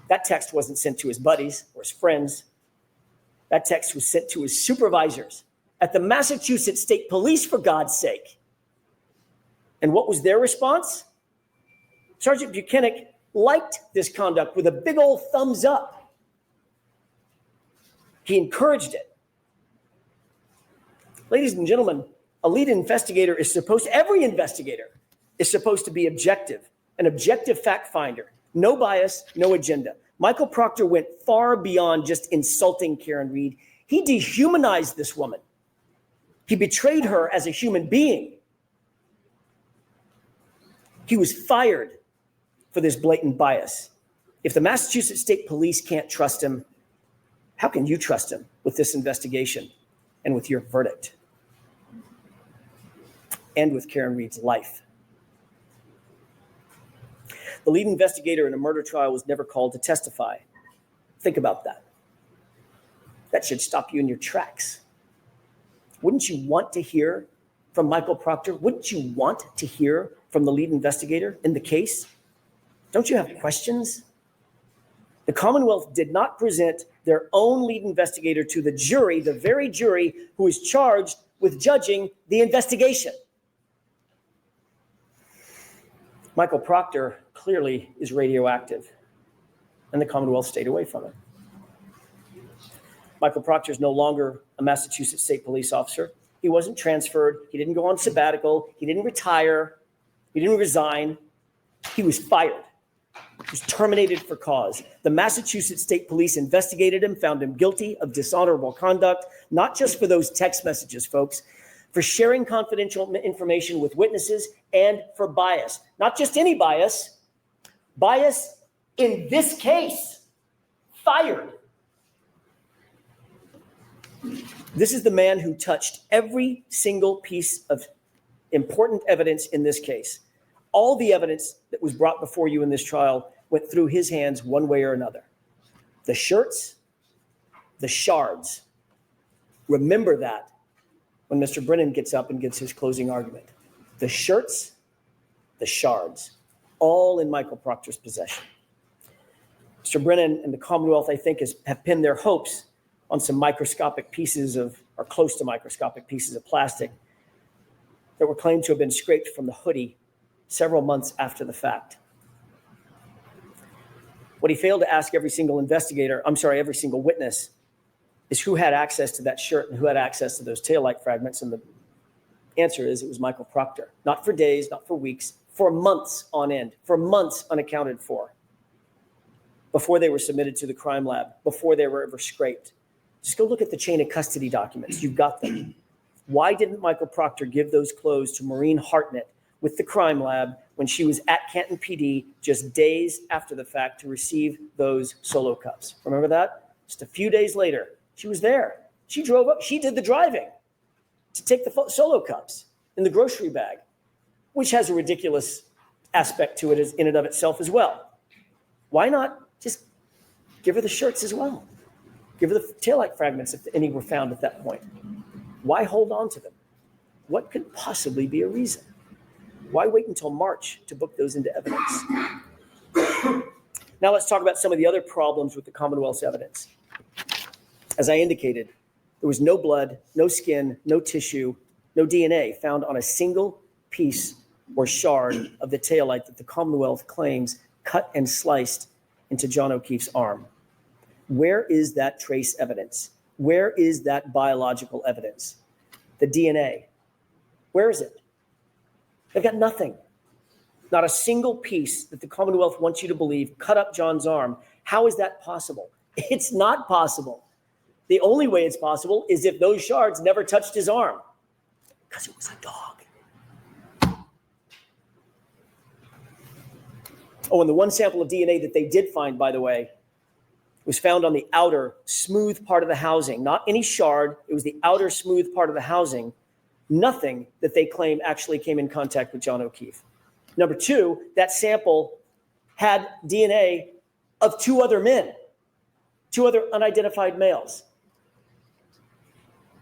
That text wasn't sent to his buddies or his friends. That text was sent to his supervisors at the Massachusetts State Police, for God's sake. And what was their response? Sergeant Buchanan liked this conduct with a big old thumbs up. He encouraged it. Ladies and gentlemen, a lead investigator is every investigator is supposed to be objective, an objective fact finder, no bias, no agenda. Michael Proctor went far beyond just insulting Karen Reed. He dehumanized this woman. He betrayed her as a human being. He was fired for this blatant bias. If the Massachusetts State Police can't trust him, how can you trust him with this investigation and with your verdict? And with Karen Reed's life. The lead investigator in a murder trial was never called to testify. Think about that. That should stop you in your tracks. Wouldn't you want to hear from Michael Proctor? Wouldn't you want to hear from the lead investigator in the case? Don't you have questions? The Commonwealth did not present their own lead investigator to the jury, the very jury who is charged with judging the investigation. Michael Proctor clearly is radioactive, and the Commonwealth stayed away from it. Michael Proctor is no longer a Massachusetts State Police officer. He wasn't transferred. He didn't go on sabbatical. He didn't retire. He didn't resign. He was fired. He was terminated for cause. The Massachusetts State Police investigated him, found him guilty of dishonorable conduct, not just for those text messages, folks, for sharing confidential information with witnesses and for bias. Not just any bias, bias in this case, fired. This is the man who touched every single piece of important evidence in this case. All the evidence that was brought before you in this trial went through his hands one way or another. The shirts, the shards. Remember that when Mr. Brennan gets up and gives his closing argument. The shirts, the shards, all in Michael Proctor's possession. Mr. Brennan and the Commonwealth, I think, have pinned their hopes on some microscopic pieces of, or close to microscopic pieces of plastic. that were claimed to have been scraped from the hoodie several months after the fact. What he failed to ask every single witness is who had access to that shirt and who had access to those taillight fragments. And the answer is it was Michael Proctor. Not for days, not for weeks, for months on end, for months unaccounted for, before they were submitted to the crime lab, before they were ever scraped. Just go look at the chain of custody documents. You've got them. Why didn't Michael Proctor give those clothes to Maureen Hartnett with the crime lab when she was at Canton PD just days after the fact to receive those Solo cups? Remember that? Just a few days later, she was there. She drove up. She did the driving to take the Solo cups in the grocery bag, which has a ridiculous aspect to it in and of itself as well. Why not just give her the shirts as well? Give her the taillight fragments if any were found at that point. Why hold on to them? What could possibly be a reason? Why wait until March to book those into evidence? Now let's talk about some of the other problems with the Commonwealth's evidence. As I indicated, there was no blood, no skin, no tissue, no DNA found on a single piece or shard of the taillight that the Commonwealth claims cut and sliced into John O'Keefe's arm. Where is that trace evidence? Where is that biological evidence? The DNA. Where is it? They've got nothing. Not a single piece that the Commonwealth wants you to believe cut up John's arm. How is that possible? It's not possible. The only way it's possible is if those shards never touched his arm, because it was a dog. Oh, and the one sample of DNA that they did find, by the way, was found on the outer smooth part of the housing. Not any shard. It was the outer smooth part of the housing. Nothing that they claim actually came in contact with John O'Keefe. Number two, that sample had DNA of two other men, two other unidentified males.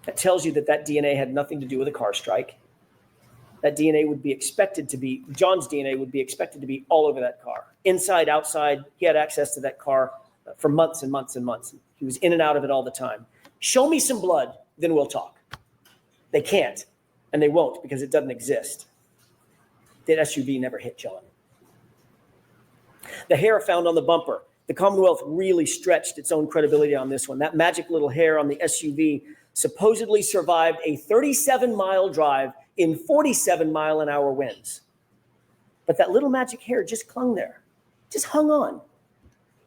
That tells you that that DNA had nothing to do with a car strike. That DNA would be expected to be, John's DNA would be expected to be all over that car. Inside, outside, he had access to that car for months and months and months. He was in and out of it all the time. Show me some blood, then we'll talk. They can't, and they won't because it doesn't exist. That SUV never hit John. The hair found on the bumper. The Commonwealth really stretched its own credibility on this one. That magic little hair on the SUV supposedly survived a 37-mile drive in 47-mile-an-hour winds. But that little magic hair just clung there, just hung on.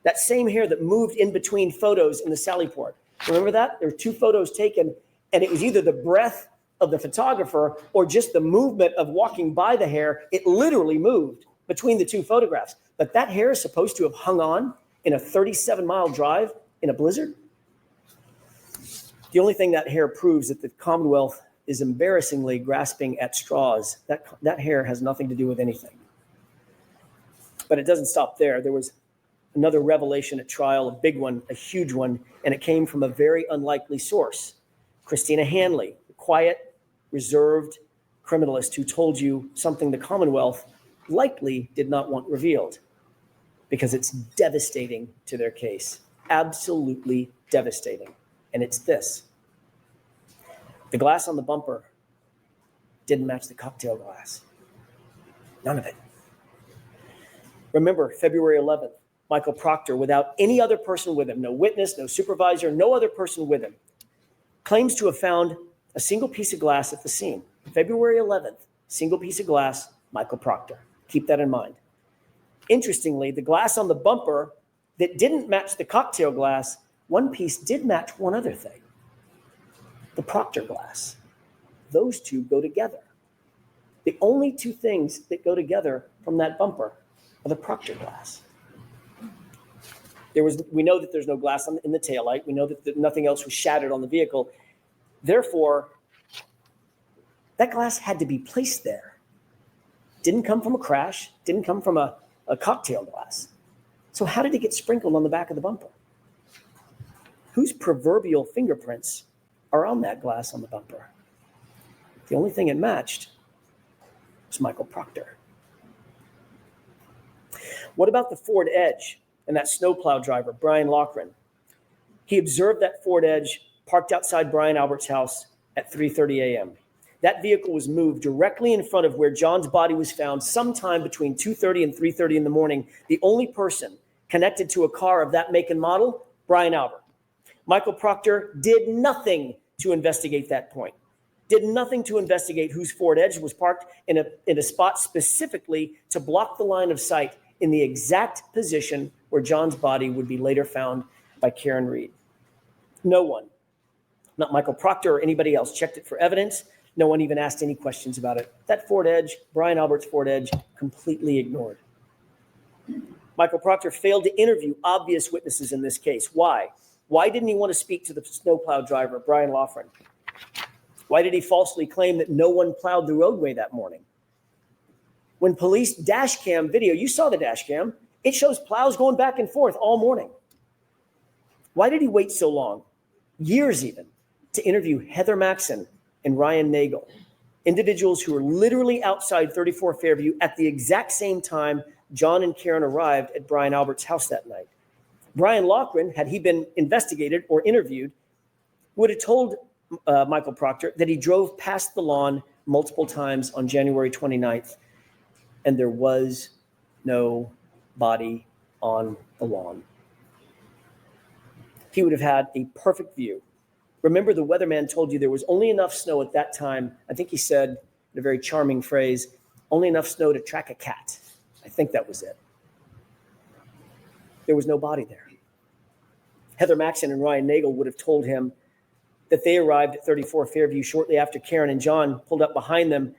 That same hair that moved in between photos in the Sally Port. Remember that? There were two photos taken, and it was either the breath of the photographer or just the movement of walking by the hair. It literally moved between the two photographs. But that hair is supposed to have hung on in a 37-mile drive in a blizzard. The only thing that hair proves that the Commonwealth is embarrassingly grasping at straws. That hair has nothing to do with anything. But it doesn't stop there. There was another revelation at trial, a big one, a huge one, and it came from a very unlikely source. Christina Hanley, the quiet, reserved criminalist who told you something the Commonwealth likely did not want revealed because it's devastating to their case. Absolutely devastating. And it's this. The glass on the bumper didn't match the cocktail glass. None of it. Remember, February 11th, Michael Proctor, without any other person with him, no witness, no supervisor, no other person with him, claims to have found a single piece of glass at the scene. February 11th, single piece of glass, Michael Proctor. Keep that in mind. Interestingly, the glass on the bumper that didn't match the cocktail glass, one piece did match one other thing. The Proctor glass. Those two go together. The only two things that go together from that bumper are the Proctor glass. We know that there's no glass in the taillight. We know that nothing else was shattered on the vehicle. Therefore, that glass had to be placed there. Didn't come from a crash. Didn't come from a cocktail glass. So how did it get sprinkled on the back of the bumper? Whose proverbial fingerprints are on that glass on the bumper? The only thing it matched was Michael Proctor. What about the Ford Edge and that snowplow driver, Brian Loughran? He observed that Ford Edge parked outside Brian Albert's house at 3:30 a.m. that vehicle was moved directly in front of where John's body was found sometime between 2:30 and 3:30 in the morning. The only person connected to a car of that make and model, Brian Albert. Michael Proctor did nothing to investigate that point, did nothing to investigate whose Ford Edge was parked in a spot specifically to block the line of sight in the exact position where John's body would be later found by Karen Reed. No one, not Michael Proctor or anybody else, checked it for evidence. No one even asked any questions about it. That Ford Edge, Brian Albert's Ford Edge, completely ignored. Michael Proctor failed to interview obvious witnesses in this case. Why? Why didn't he want to speak to the snowplow driver, Brian Loughran? Why did he falsely claim that no one plowed the roadway that morning? When police dash cam video, you saw the dash cam, it shows plows going back and forth all morning. Why did he wait so long, years even, to interview Heather Maxson and Ryan Nagel, individuals who were literally outside 34 Fairview at the exact same time John and Karen arrived at Brian Albert's house that night? Brian Loughran, had he been investigated or interviewed, would have told Michael Proctor that he drove past the lawn multiple times on January 29th, and there was no body on the lawn. He would have had a perfect view. Remember, the weatherman told you there was only enough snow at that time. I think he said, in a very charming phrase, only enough snow to track a cat. I think that was it. There was no body there. Heather Maxson and Ryan Nagel would have told him that they arrived at 34 Fairview shortly after Karen and John pulled up behind them,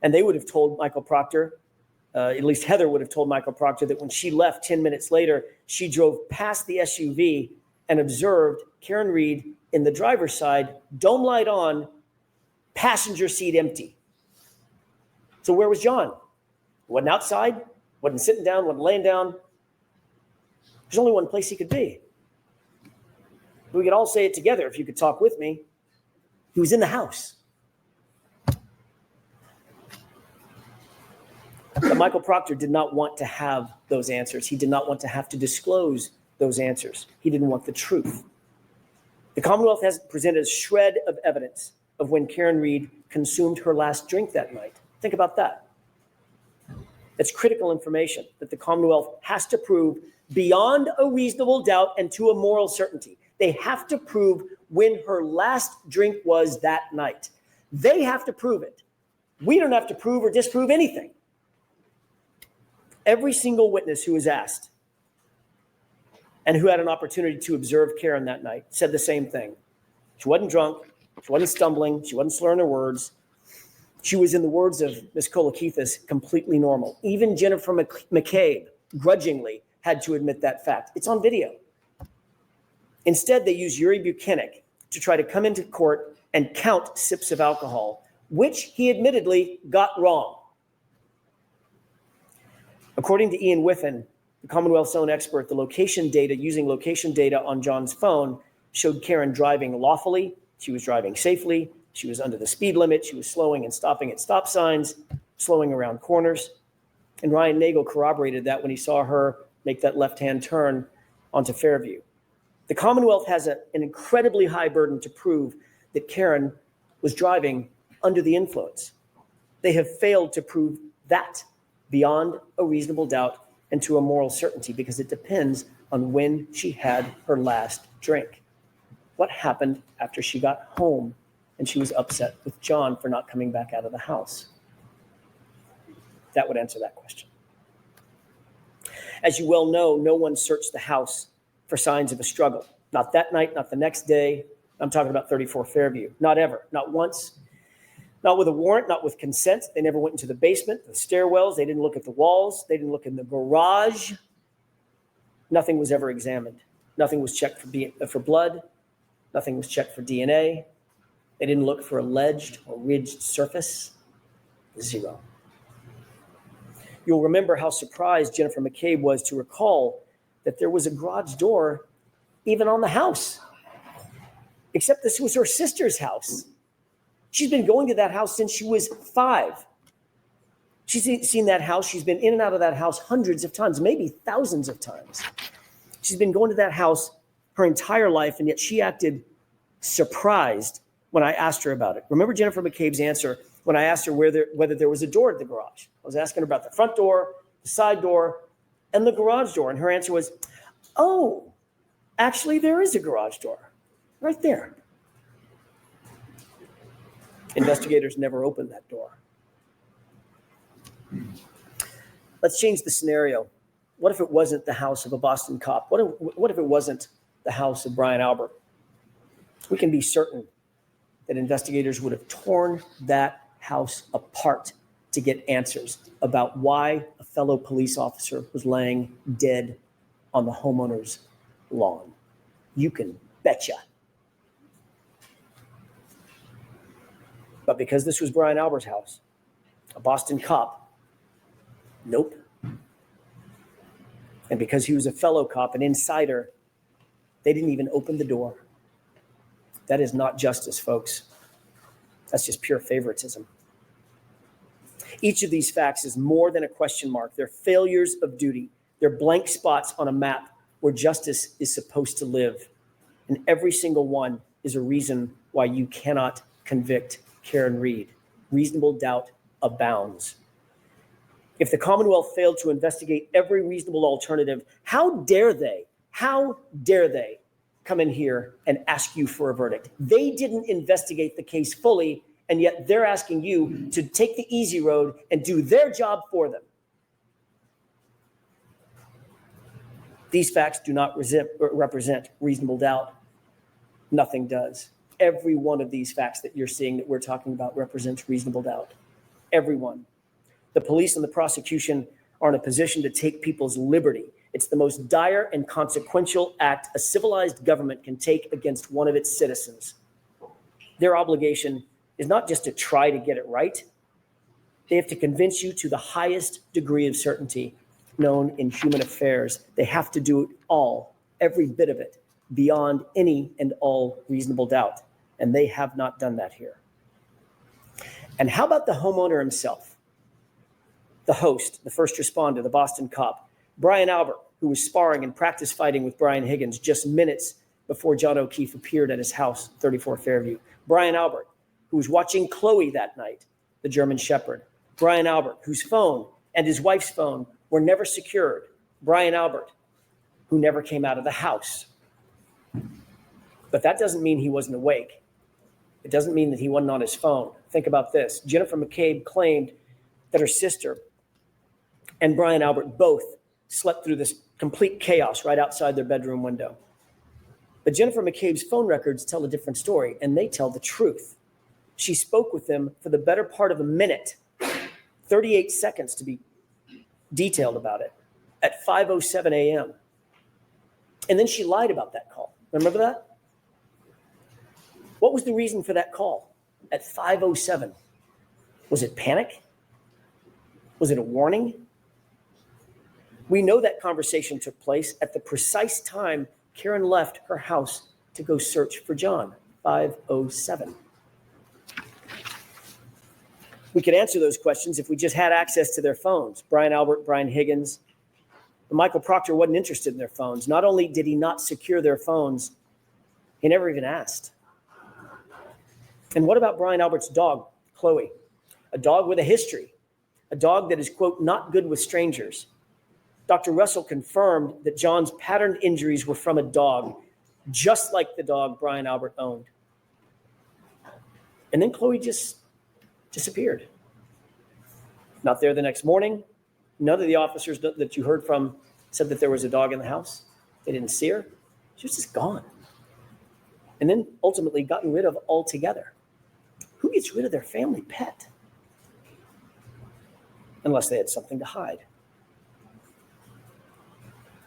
and they would have told Michael Proctor, at least Heather would have told Michael Proctor, that when she left 10 minutes later, she drove past the SUV and observed Karen Reed in the driver's side, dome light on, passenger seat empty. So where was John? Wasn't outside, wasn't sitting down, wasn't laying down. There's only one place he could be. We could all say it together if you could talk with me. He was in the house. But Michael Proctor did not want to have those answers. He did not want to have to disclose those answers. He didn't want the truth. The Commonwealth has presented a shred of evidence of when Karen Reed consumed her last drink that night. Think about that. That's critical information that the Commonwealth has to prove beyond a reasonable doubt and to a moral certainty. They have to prove when her last drink was that night. They have to prove it. We don't have to prove or disprove anything. Every single witness who was asked and who had an opportunity to observe Karen that night said the same thing. She wasn't drunk. She wasn't stumbling. She wasn't slurring her words. She was, in the words of Ms. Kolakithis, completely normal. Even Jennifer McCabe grudgingly had to admit that fact. It's on video. Instead, they used Yuri Buchanan to try to come into court and count sips of alcohol, which he admittedly got wrong. According to Ian Whiffen, the Commonwealth's own expert, the location data, using location data on John's phone, showed Karen driving lawfully. She was driving safely. She was under the speed limit. She was slowing and stopping at stop signs, slowing around corners. And Ryan Nagel corroborated that when he saw her make that left-hand turn onto Fairview. The Commonwealth has an incredibly high burden to prove that Karen was driving under the influence. They have failed to prove that beyond a reasonable doubt and to a moral certainty, because it depends on when she had her last drink. What happened after she got home and she was upset with John for not coming back out of the house? That would answer that question. As you well know, no one searched the house for signs of a struggle. Not that night, not the next day. I'm talking about 34 Fairview. Not ever, not once. Not with a warrant, not with consent. They never went into the basement, the stairwells. They didn't look at the walls. They didn't look in the garage. Nothing was ever examined. Nothing was checked for blood. Nothing was checked for DNA. They didn't look for a ledged or ridged surface. Zero. You'll remember how surprised Jennifer McCabe was to recall that there was a garage door even on the house, except this was her sister's house. She's been going to that house since she was 5. She's seen that house. She's been in and out of that house hundreds of times, maybe thousands of times. She's been going to that house her entire life, and yet she acted surprised when I asked her about it. Remember Jennifer McCabe's answer when I asked her whether there was a door at the garage. I was asking her about the front door, the side door, and the garage door. And her answer was, oh, actually, there is a garage door right there. Investigators never opened that door. Let's change the scenario. What if it wasn't the house of a Boston cop? What if it wasn't the house of Brian Albert? We can be certain that investigators would have torn that house apart to get answers about why a fellow police officer was laying dead on the homeowner's lawn. You can betcha. But because this was Brian Albert's house, a Boston cop, nope. And because he was a fellow cop, an insider, they didn't even open the door. That is not justice, folks. That's just pure favoritism. Each of these facts is more than a question mark. They're failures of duty. They're blank spots on a map where justice is supposed to live. And every single one is a reason why you cannot convict Karen Read. Reasonable doubt abounds. If the Commonwealth failed to investigate every reasonable alternative, how dare they come in here and ask you for a verdict? They didn't investigate the case fully, and yet they're asking you to take the easy road and do their job for them. These facts do not represent reasonable doubt. Nothing does. Every one of these facts that you're seeing that we're talking about represents reasonable doubt. Every one. The police and the prosecution are in a position to take people's liberty. It's the most dire and consequential act a civilized government can take against one of its citizens. Their obligation is not just to try to get it right. They have to convince you to the highest degree of certainty known in human affairs. They have to do it all, every bit of it, beyond any and all reasonable doubt. And they have not done that here. And how about the homeowner himself? The host, the first responder, the Boston cop, Brian Albert, who was sparring and practice fighting with Brian Higgins just minutes before John O'Keefe appeared at his house, 34 Fairview. Brian Albert, who was watching Chloe that night, the German Shepherd. Brian Albert, whose phone and his wife's phone were never secured. Brian Albert, who never came out of the house. But that doesn't mean he wasn't awake. It doesn't mean that he wasn't on his phone. Think about this. Jennifer McCabe claimed that her sister and Brian Albert both slept through this complete chaos right outside their bedroom window. But Jennifer McCabe's phone records tell a different story, and they tell the truth. She spoke with them for the better part of a minute, 38 seconds to be detailed about it, at 5:07 a.m. And then she lied about that call. Remember that? What was the reason for that call at 5:07? Was it panic? Was it a warning? We know that conversation took place at the precise time Karen left her house to go search for John, 5:07. We could answer those questions if we just had access to their phones. Brian Albert, Brian Higgins. But Michael Proctor wasn't interested in their phones. Not only did he not secure their phones, he never even asked. And what about Brian Albert's dog, Chloe? A dog with a history. A dog that is, quote, not good with strangers. Dr. Russell confirmed that John's patterned injuries were from a dog, just like the dog Brian Albert owned. And then Chloe just disappeared. Not there the next morning. None of the officers that you heard from said that there was a dog in the house. They didn't see her. She was just gone. And then ultimately gotten rid of altogether. Who gets rid of their family pet? Unless they had something to hide.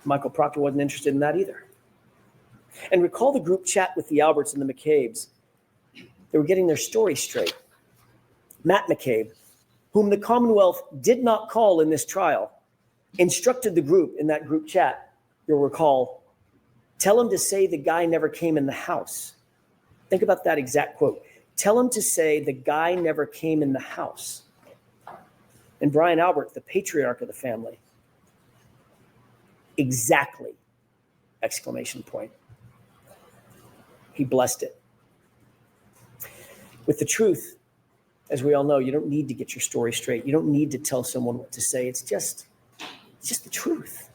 Michael Proctor wasn't interested in that either. And recall the group chat with the Alberts and the McCabes. They were getting their story straight. Matt McCabe, whom the Commonwealth did not call in this trial, instructed the group in that group chat, you'll recall, tell him to say the guy never came in the house. Think about that exact quote. Tell him to say the guy never came in the house. And Brian Albert, the patriarch of the family, exactly, exclamation point. He blessed it. With the truth as we all know, you don't need to get your story straight. You don't need to tell someone what to say. It's just the truth.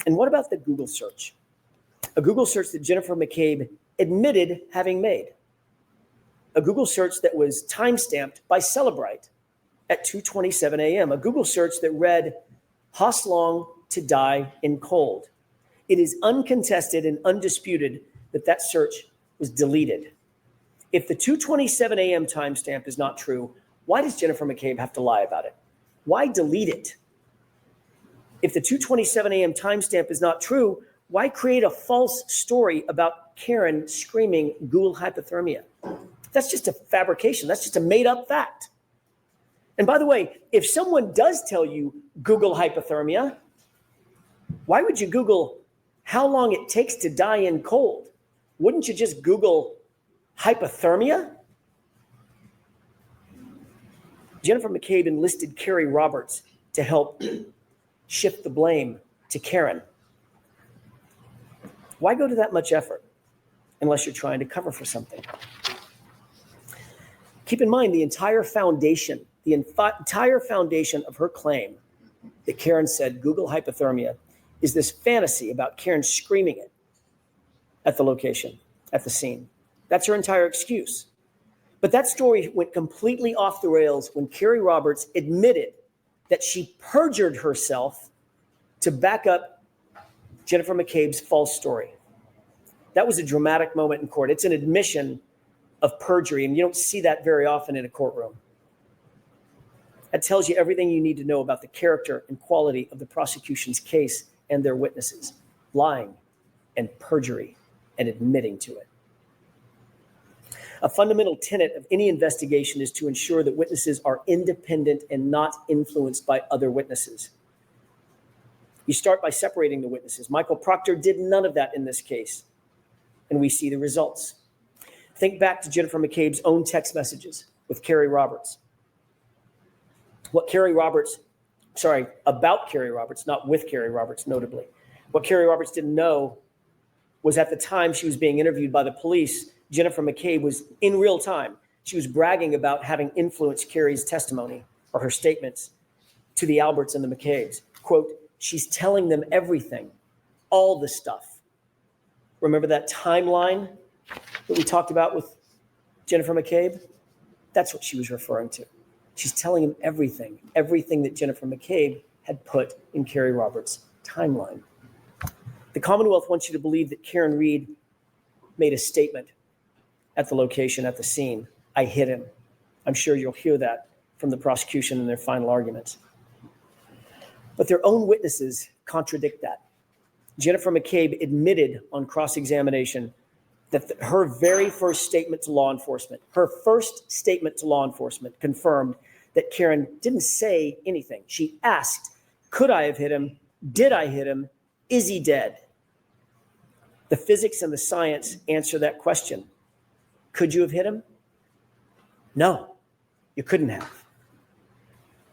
And what about the Google search? A Google search that Jennifer McCabe admitted having made. A Google search that was timestamped by Celebrite at 2:27 a.m. A Google search that read, Haas Long to die in cold. It is uncontested and undisputed that that search was deleted. If the 2:27 a.m. timestamp is not true, why does Jennifer McCabe have to lie about it? Why delete it? If the 2:27 a.m. timestamp is not true, why create a false story about Karen screaming Google hypothermia? That's just a fabrication. That's just a made-up fact. And by the way, if someone does tell you Google hypothermia, why would you Google how long it takes to die in cold? Wouldn't you just Google hypothermia? Jennifer McCabe enlisted Carrie Roberts to help shift the blame to Karen. Why go to that much effort unless you're trying to cover for something? Keep in mind the entire foundation of her claim that Karen said Google hypothermia is this fantasy about Karen screaming it at the location, at the scene. That's her entire excuse. But that story went completely off the rails when Carrie Roberts admitted that she perjured herself to back up Jennifer McCabe's false story. That was a dramatic moment in court. It's an admission of perjury, and you don't see that very often in a courtroom. That tells you everything you need to know about the character and quality of the prosecution's case and their witnesses, lying and perjury and admitting to it. A fundamental tenet of any investigation is to ensure that witnesses are independent and not influenced by other witnesses. You start by separating the witnesses. Michael Proctor did none of that in this case, and we see the results. Think back to Jennifer McCabe's own text messages with Carrie Roberts. About Carrie Roberts, not with Carrie Roberts, notably. What Carrie Roberts didn't know was at the time she was being interviewed by the police, Jennifer McCabe was in real time. She was bragging about having influenced Carrie's testimony or her statements to the Alberts and the McCabes. Quote, she's telling them everything, all the stuff. Remember that timeline that we talked about with Jennifer McCabe? That's what she was referring to. She's telling him everything that Jennifer McCabe had put in Carrie Roberts' timeline. The Commonwealth wants you to believe that Karen Reed made a statement at the location, at the scene. I hit him. I'm sure you'll hear that from the prosecution in their final arguments. But their own witnesses contradict that. Jennifer McCabe admitted on cross-examination that her very first statement to law enforcement, confirmed that Karen didn't say anything. She asked, could I have hit him? Did I hit him? Is he dead? The physics and the science answer that question. Could you have hit him? No, you couldn't have.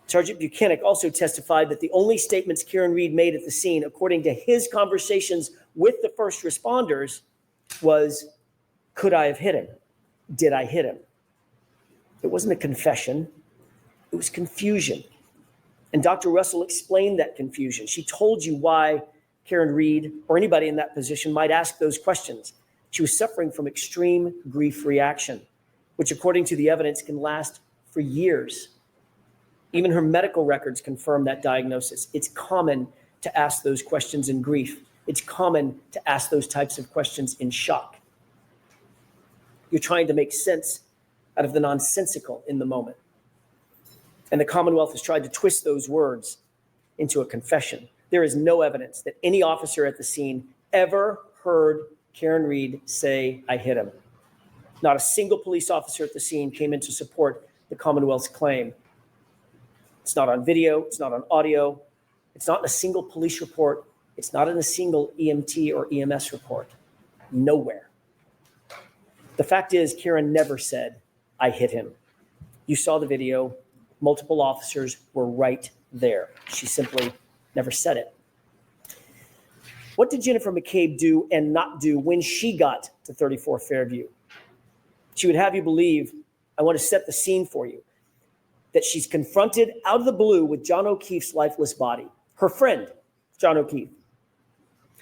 Sergeant Buchanan also testified that the only statements Karen Reed made at the scene, according to his conversations with the first responders, was, could I have hit him? Did I hit him? It wasn't a confession. It was confusion. And Dr. Russell explained that confusion. She told you why Karen Reed or anybody in that position might ask those questions. She was suffering from extreme grief reaction, which according to the evidence can last for years. Even her medical records confirm that diagnosis. It's common to ask those questions in grief. It's common to ask those types of questions in shock. You're trying to make sense out of the nonsensical in the moment. And the Commonwealth has tried to twist those words into a confession. There is no evidence that any officer at the scene ever heard Karen Reed say, I hit him. Not a single police officer at the scene came in to support the Commonwealth's claim. It's not on video. It's not on audio. It's not in a single police report. It's not in a single EMT or EMS report. Nowhere. The fact is, Karen never said, I hit him. You saw the video. Multiple officers were right there. She simply never said it. What did Jennifer McCabe do and not do when she got to 34 Fairview? She would have you believe, I want to set the scene for you, that she's confronted out of the blue with John O'Keefe's lifeless body. Her friend, John O'Keefe.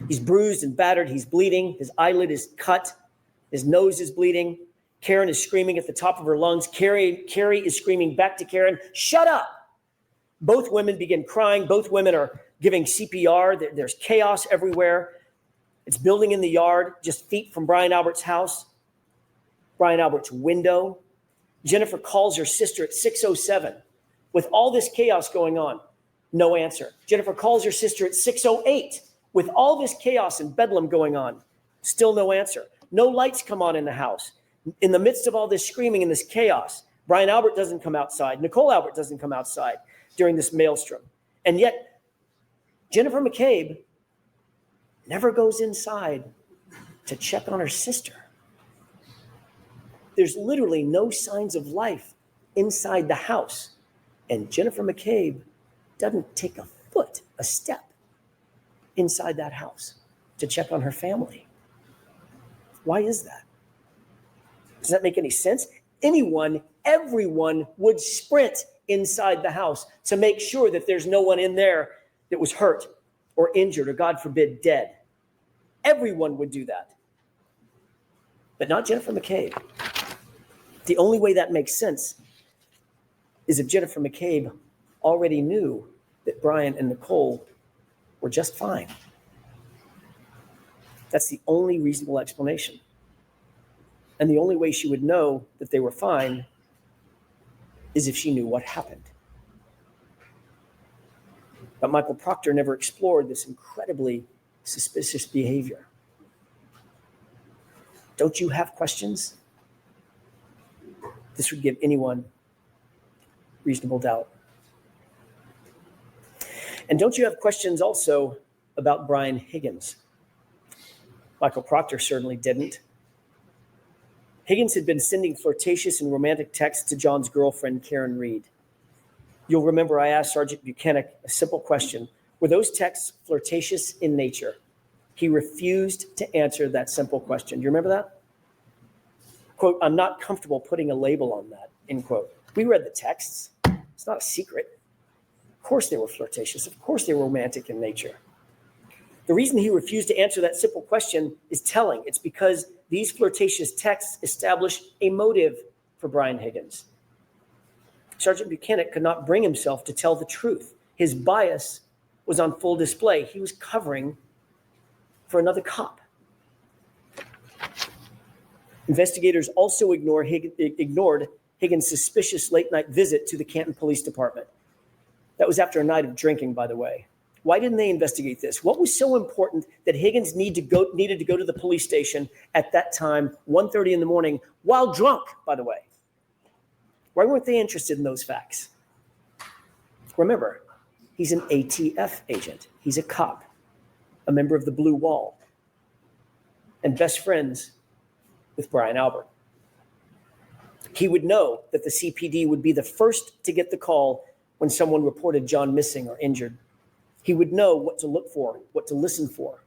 He's bruised and battered. He's bleeding. His eyelid is cut. His nose is bleeding. Karen is screaming at the top of her lungs. Carrie is screaming back to Karen, shut up. Both women begin crying. Both women are giving CPR. There's chaos everywhere. It's building in the yard, just feet from Brian Albert's house, Brian Albert's window. Jennifer calls her sister at 6:07. With all this chaos going on, no answer. Jennifer calls her sister at 6:08. With all this chaos and bedlam going on, still no answer. No lights come on in the house. In the midst of all this screaming and this chaos, Brian Albert doesn't come outside. Nicole Albert doesn't come outside during this maelstrom. And yet, Jennifer McCabe never goes inside to check on her sister. There's literally no signs of life inside the house. And Jennifer McCabe doesn't take a step inside that house to check on her family. Why is that? Does that make any sense? Everyone would sprint inside the house to make sure that there's no one in there that was hurt or injured or, God forbid, dead. Everyone would do that. But not Jennifer McCabe. The only way that makes sense is if Jennifer McCabe already knew that Brian and Nicole were just fine. That's the only reasonable explanation. And the only way she would know that they were fine is if she knew what happened. But Michael Proctor never explored this incredibly suspicious behavior. Don't you have questions? This would give anyone reasonable doubt. And don't you have questions also about Brian Higgins? Michael Proctor certainly didn't. Higgins had been sending flirtatious and romantic texts to John's girlfriend, Karen Reed. You'll remember I asked Sergeant Buchanan a simple question. Were those texts flirtatious in nature? He refused to answer that simple question. Do you remember that? Quote, I'm not comfortable putting a label on that, end quote. We read the texts. It's not a secret. Of course they were flirtatious. Of course they were romantic in nature. The reason he refused to answer that simple question is telling. It's because these flirtatious texts establish a motive for Brian Higgins. Sergeant Buchanan could not bring himself to tell the truth. His bias was on full display. He was covering for another cop. Investigators also ignored Higgins' suspicious late-night visit to the Canton Police Department. That was after a night of drinking, by the way. Why didn't they investigate this? What was so important that Higgins needed to go to the police station at that time, 1:30 in the morning, while drunk, by the way? Why weren't they interested in those facts? Remember, he's an ATF agent. He's a cop, a member of the Blue Wall, and best friends with Brian Albert. He would know that the CPD would be the first to get the call when someone reported John missing or injured. He would know what to look for, what to listen for,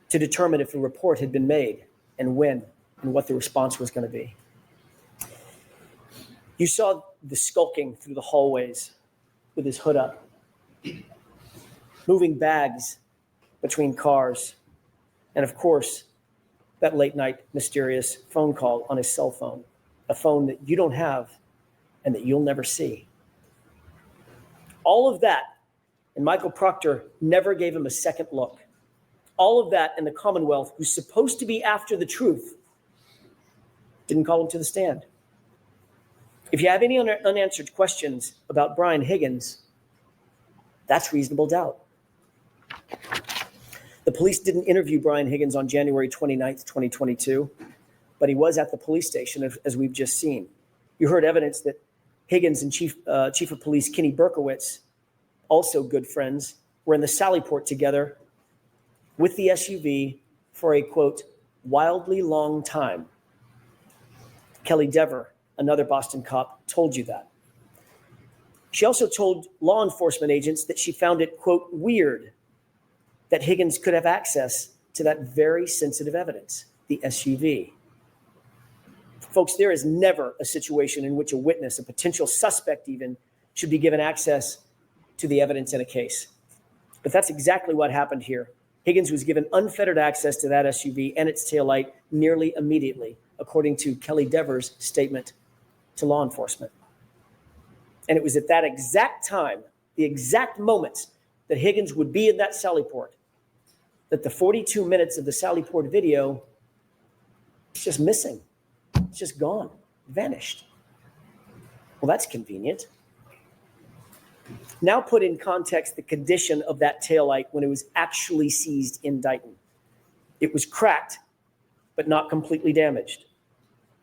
to determine if a report had been made and when and what the response was going to be. You saw the skulking through the hallways with his hood up, moving bags between cars, and of course, that late night mysterious phone call on his cell phone, a phone that you don't have and that you'll never see. All of that, and Michael Proctor never gave him a second look. All of that, and the Commonwealth, who's supposed to be after the truth, didn't call him to the stand. If you have any unanswered questions about Brian Higgins, that's reasonable doubt. The police didn't interview Brian Higgins on January 29th, 2022, but he was at the police station, as we've just seen. You heard evidence that Higgins and Chief of Police Kenny Berkowitz, also good friends, were in the Sallyport together with the SUV for a, quote, wildly long time. Kelly Dever, another Boston cop, told you that. She also told law enforcement agents that she found it, quote, weird that Higgins could have access to that very sensitive evidence, the SUV. Folks, there is never a situation in which a witness, a potential suspect even, should be given access to the evidence in a case. But that's exactly what happened here. Higgins was given unfettered access to that SUV and its taillight nearly immediately, according to Kelly Dever's statement to law enforcement. And it was at that exact time, the exact moments that Higgins would be in that Sallyport, that the 42 minutes of the Sallyport video is just missing. It's just gone, vanished. Well, that's convenient. Now put in context the condition of that taillight when it was actually seized in Dighton. It was cracked, but not completely damaged.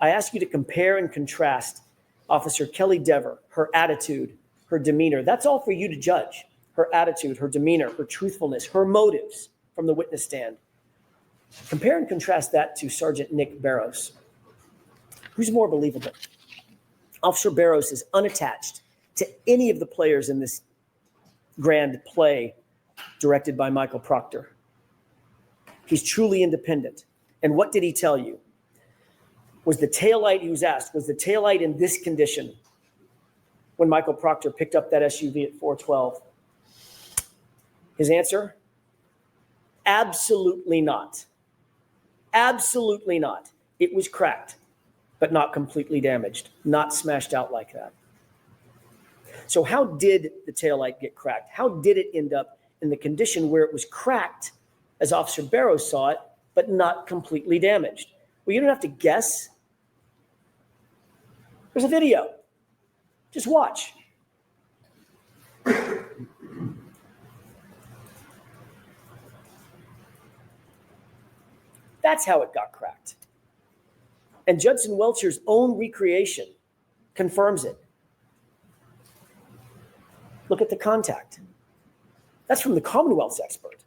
I ask you to compare and contrast Officer Kelly Dever, her attitude, her demeanor. That's all for you to judge. Her attitude, her demeanor, her truthfulness, her motives from the witness stand. Compare and contrast that to Sergeant Nick Barrows. Who's more believable? Officer Barrows is unattached to any of the players in this grand play directed by Michael Proctor. He's truly independent. And what did he tell you? Was the taillight, he was asked, was the taillight in this condition when Michael Proctor picked up that SUV at 412? His answer? Absolutely not. Absolutely not. It was cracked, but not completely damaged, not smashed out like that. So how did the taillight get cracked? How did it end up in the condition where it was cracked, as Officer Barrows saw it, but not completely damaged? Well, you don't have to guess. There's a video. Just watch. That's how it got cracked. And Judson Welcher's own recreation confirms it. Look at the contact. That's from the Commonwealth's expert.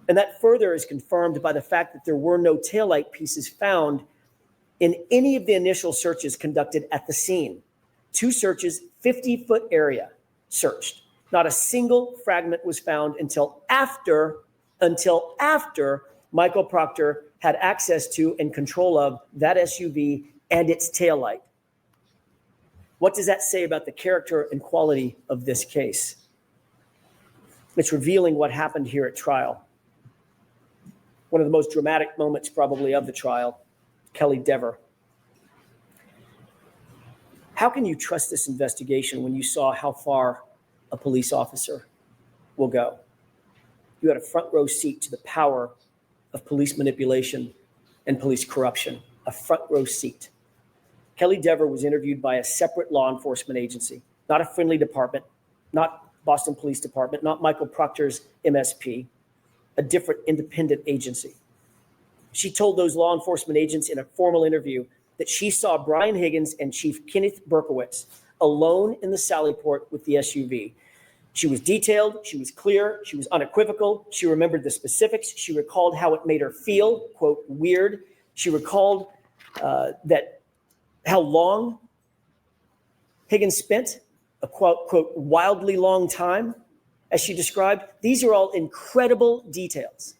And that further is confirmed by the fact that there were no taillight pieces found in any of the initial searches conducted at the scene. 2 searches, 50-foot area searched. Not a single fragment was found until after Michael Proctor had access to and control of that SUV and its taillight. What does that say about the character and quality of this case? It's revealing what happened here at trial. One of the most dramatic moments probably of the trial, Kelly Dever. How can you trust this investigation when you saw how far a police officer will go? You had a front row seat to the power of police manipulation and police corruption, a front row seat. Kelly Dever was interviewed by a separate law enforcement agency, not a friendly department, not Boston Police Department, not Michael Proctor's MSP, a different independent agency. She told those law enforcement agents in a formal interview that she saw Brian Higgins and Chief Kenneth Berkowitz alone in the Sallyport with the SUV. She was detailed, she was clear, she was unequivocal, she remembered the specifics, she recalled how it made her feel, quote, weird. She recalled how long Higgins spent, a quote, wildly long time, as she described. These are all incredible details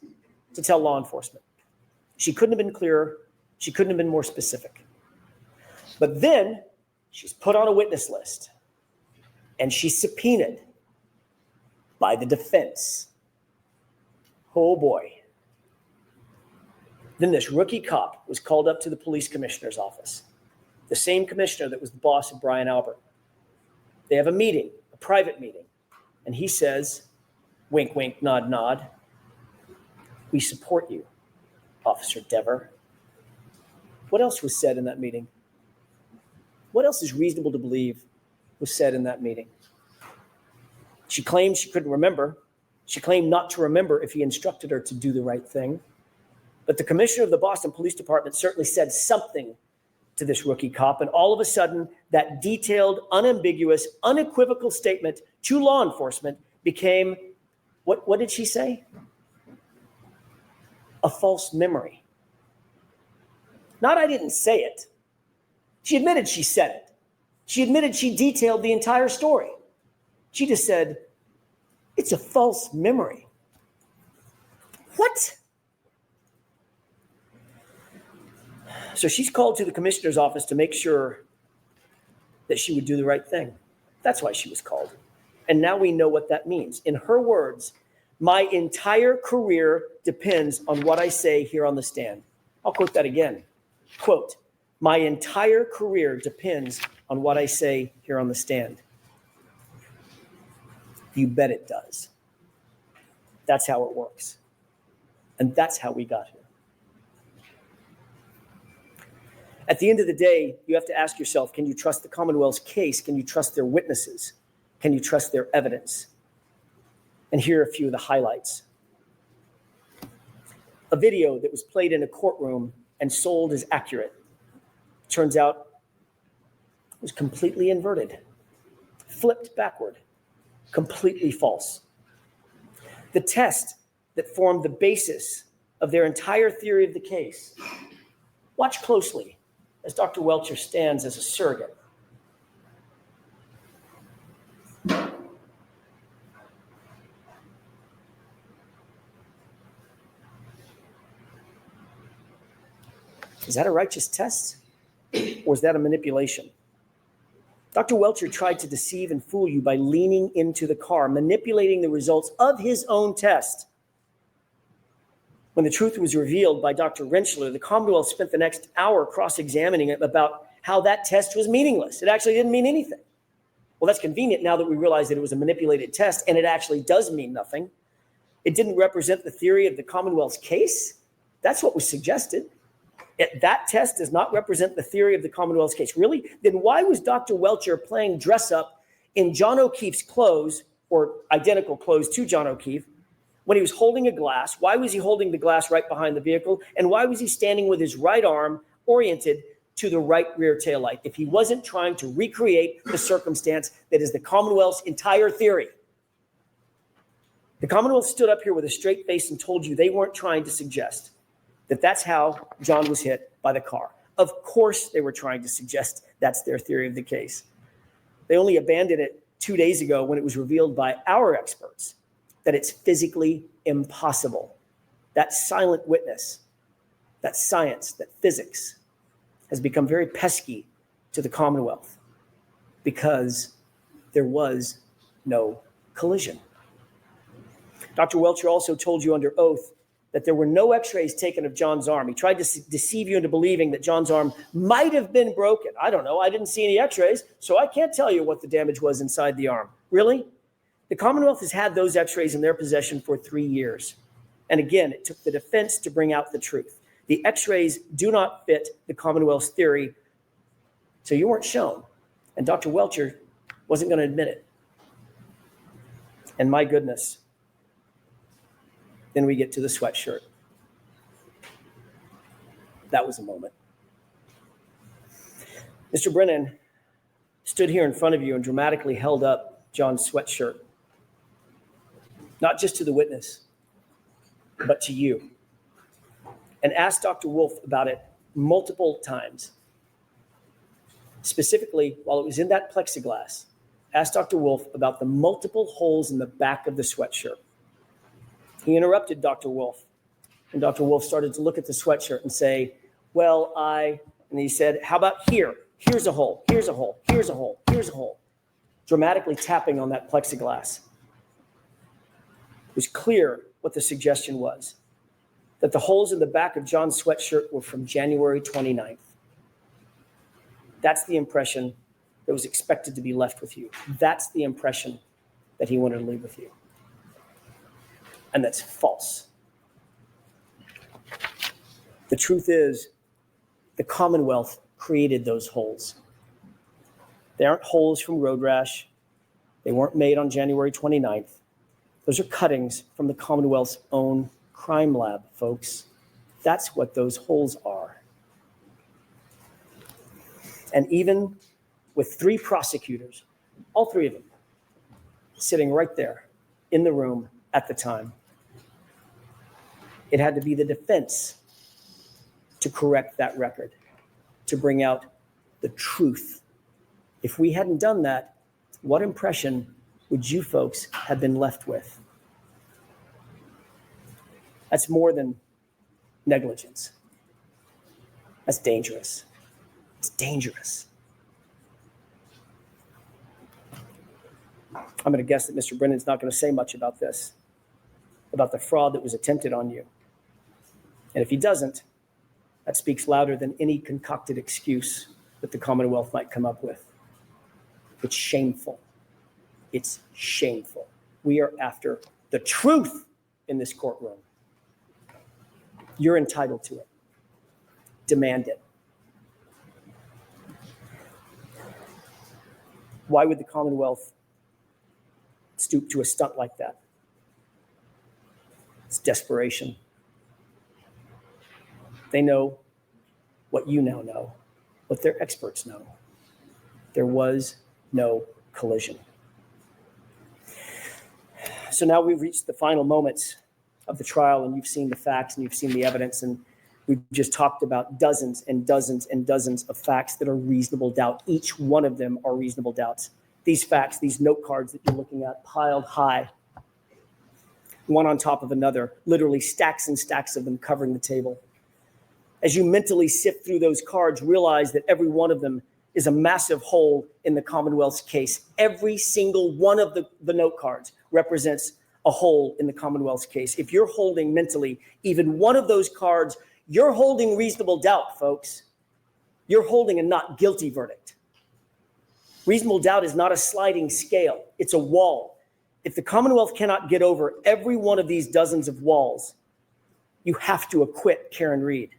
to tell law enforcement. She couldn't have been clearer. She couldn't have been more specific. But then she's put on a witness list and she's subpoenaed by the defense. Oh boy. Then this rookie cop was called up to the police commissioner's office, the same commissioner that was the boss of Brian Albert. They have a meeting, a private meeting, and he says, wink, wink, nod, nod, we support you, Officer Dever. What else was said in that meeting? What else is reasonable to believe was said in that meeting? She claimed she couldn't remember. She claimed not to remember if he instructed her to do the right thing. But the commissioner of the Boston Police Department certainly said something to this rookie cop. And all of a sudden, that detailed, unambiguous, unequivocal statement to law enforcement became, what did she say? A false memory. Not I didn't say it. She admitted she said it. She admitted she detailed the entire story. She just said, it's a false memory. What? So she's called to the commissioner's office to make sure that she would do the right thing. That's why she was called. And now we know what that means. In her words, my entire career depends on what I say here on the stand. I'll quote that again. Quote, my entire career depends on what I say here on the stand. You bet it does. That's how it works. And that's how we got here. At the end of the day, you have to ask yourself, can you trust the Commonwealth's case? Can you trust their witnesses? Can you trust their evidence? And here are a few of the highlights. A video that was played in a courtroom and sold as accurate. Turns out it was completely inverted, flipped backward, completely false. The test that formed the basis of their entire theory of the case. Watch closely as Dr. Welcher stands as a surrogate. Is that a righteous test, or is that a manipulation? Dr. Welcher tried to deceive and fool you by leaning into the car, manipulating the results of his own test. When the truth was revealed by Dr. Rentschler, the Commonwealth spent the next hour cross-examining it about how that test was meaningless. It actually didn't mean anything. Well, that's convenient now that we realize that it was a manipulated test, and it actually does mean nothing. It didn't represent the theory of the Commonwealth's case. That's what was suggested. That test does not represent the theory of the Commonwealth's case. Really? Then why was Dr. Welcher playing dress up in John O'Keefe's clothes, or identical clothes to John O'Keefe, when he was holding a glass? Why was he holding the glass right behind the vehicle? And why was he standing with his right arm oriented to the right rear taillight if he wasn't trying to recreate the circumstance that is the Commonwealth's entire theory? The Commonwealth stood up here with a straight face and told you they weren't trying to suggest that that's how John was hit by the car. Of course they were trying to suggest that's their theory of the case. They only abandoned it 2 days ago when it was revealed by our experts that it's physically impossible. That silent witness, that science, that physics has become very pesky to the Commonwealth because there was no collision. Dr. Welcher also told you under oath that there were no x-rays taken of John's arm. He tried to deceive you into believing that John's arm might have been broken. I don't know. I didn't see any x-rays, so I can't tell you what the damage was inside the arm. Really? The Commonwealth has had those x-rays in their possession for 3 years. And again, it took the defense to bring out the truth. The x-rays do not fit the Commonwealth's theory, so you weren't shown. And Dr. Welcher wasn't going to admit it. And my goodness, then we get to the sweatshirt. That was a moment. Mr. Brennan stood here in front of you and dramatically held up John's sweatshirt, not just to the witness, but to you, and asked Dr. Wolf about it multiple times. Specifically, while it was in that plexiglass, asked Dr. Wolf about the multiple holes in the back of the sweatshirt. He interrupted Dr. Wolf, and Dr. Wolf started to look at the sweatshirt and say, well, and he said, how about here? Here's a hole, here's a hole, here's a hole, here's a hole, dramatically tapping on that plexiglass. It was clear what the suggestion was, that the holes in the back of John's sweatshirt were from January 29th. That's the impression that was expected to be left with you. That's the impression that he wanted to leave with you. And that's false. The truth is, the Commonwealth created those holes. They aren't holes from road rash. They weren't made on January 29th. Those are cuttings from the Commonwealth's own crime lab, folks. That's what those holes are. And even with 3 prosecutors, all 3 of them, sitting right there in the room at the time, it had to be the defense to correct that record, to bring out the truth. If we hadn't done that, what impression would you folks have been left with? That's more than negligence. That's dangerous. It's dangerous. I'm going to guess that Mr. Brennan's not going to say much about this, about the fraud that was attempted on you. And if he doesn't, that speaks louder than any concocted excuse that the Commonwealth might come up with. It's shameful. It's shameful. We are after the truth in this courtroom. You're entitled to it. Demand it. Why would the Commonwealth stoop to a stunt like that? It's desperation. They know what you now know, what their experts know. There was no collision. So now we've reached the final moments of the trial, and you've seen the facts and you've seen the evidence, and we've just talked about dozens and dozens and dozens of facts that are reasonable doubt. Each one of them are reasonable doubts. These facts, these note cards that you're looking at, piled high, one on top of another, literally stacks and stacks of them covering the table. As you mentally sift through those cards, realize that every one of them is a massive hole in the Commonwealth's case. Every single one of the note cards represents a hole in the Commonwealth's case. If you're holding mentally even one of those cards, you're holding reasonable doubt, folks. You're holding a not guilty verdict. Reasonable doubt is not a sliding scale. It's a wall. If the Commonwealth cannot get over every one of these dozens of walls, you have to acquit Karen Read.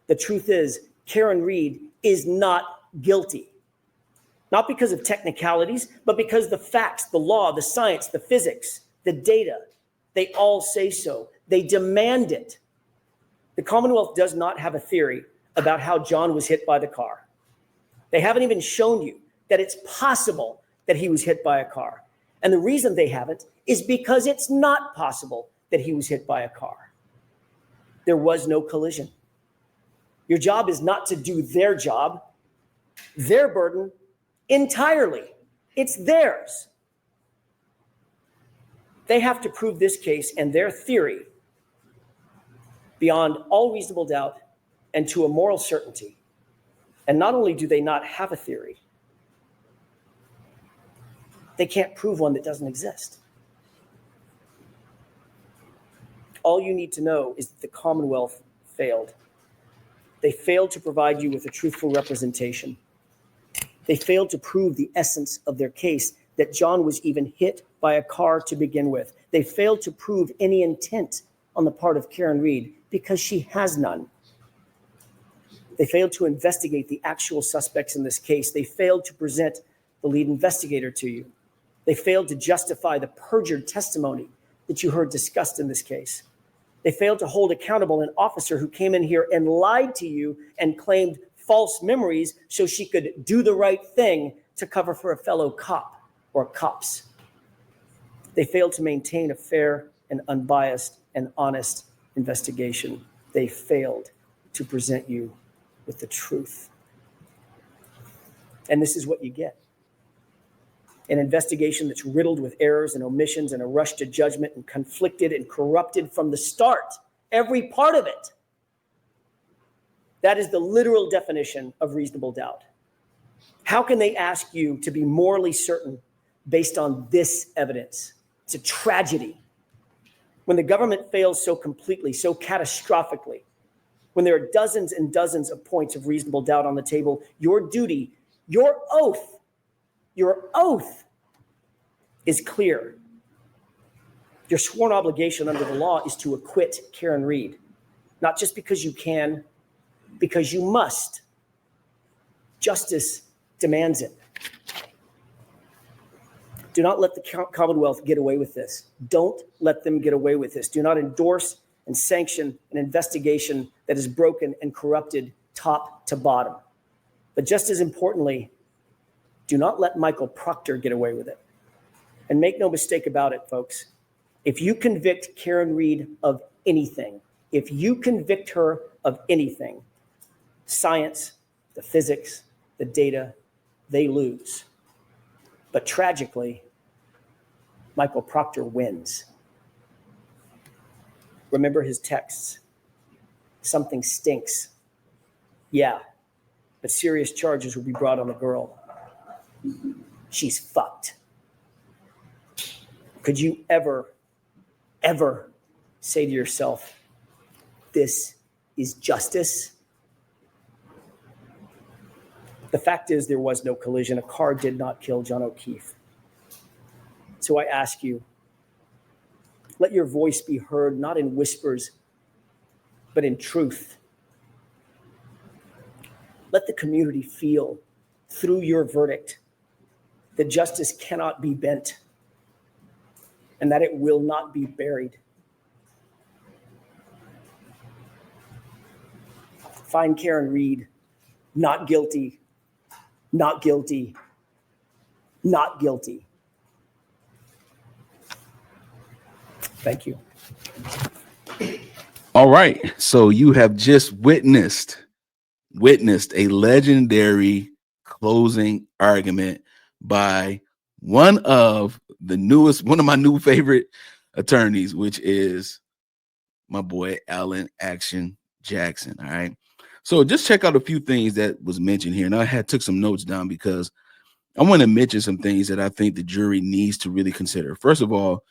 The truth is, Karen Read is not guilty. Not because of technicalities, but because the facts, the law, the science, the physics, the data, they all say so. They demand it. The Commonwealth does not have a theory about how John was hit by the car. They haven't even shown you that it's possible that he was hit by a car. And the reason they haven't is because it's not possible that he was hit by a car. There was no collision. Your job is not to do their job, their burden entirely. It's theirs. They have to prove this case and their theory beyond all reasonable doubt and to a moral certainty. And not only do they not have a theory, they can't prove one that doesn't exist. All you need to know is that the Commonwealth failed. They failed to provide you with a truthful representation. They failed to prove the essence of their case, that John was even hit by a car to begin with. They failed to prove any intent on the part of Karen Read because she has none. They failed to investigate the actual suspects in this case. They failed to present the lead investigator to you. They failed to justify the perjured testimony that you heard discussed in this case. They failed to hold accountable an officer who came in here and lied to you and claimed false memories so she could do the right thing to cover for a fellow cop or cops. They failed to maintain a fair and unbiased and honest investigation. They failed to present you with the truth. And this is what you get. An investigation that's riddled with errors and omissions and a rush to judgment and conflicted and corrupted from the start. Every part of it. That is the literal definition of reasonable doubt. How can they ask you to be morally certain based on this evidence? It's a tragedy. When the government fails so completely, so catastrophically, when there are dozens and dozens of points of reasonable doubt on the table, your duty, your oath is clear. Your sworn obligation under the law is to acquit Karen Read, not just because you can, because you must. Justice demands it. Do not let the Commonwealth get away with this. Don't let them get away with this. Do not endorse and sanction an investigation that is broken and corrupted top to bottom. But just as importantly, do not let Michael Proctor get away with it. And make no mistake about it, folks. If you convict Karen Read of anything, if you convict her of anything, science, the physics, the data, they lose. But tragically, Michael Proctor wins. Remember his texts. Something stinks. Yeah, but serious charges will be brought on the girl. She's fucked. Could you ever say to yourself, this is justice? The fact is, there was no collision. A car did not kill John O'Keefe. So I ask you, let your voice be heard, not in whispers, but in truth. Let the community feel, through your verdict, that justice cannot be bent and that it will not be buried. Find Karen Reed not guilty, not guilty, not guilty. Thank you. All right. So you have just witnessed a legendary closing argument by one of my new favorite attorneys, which is my boy Alan Action Jackson. All right. So just check out a few things that was mentioned here. And I took some notes down because I want to mention some things that I think the jury needs to really consider. First of all,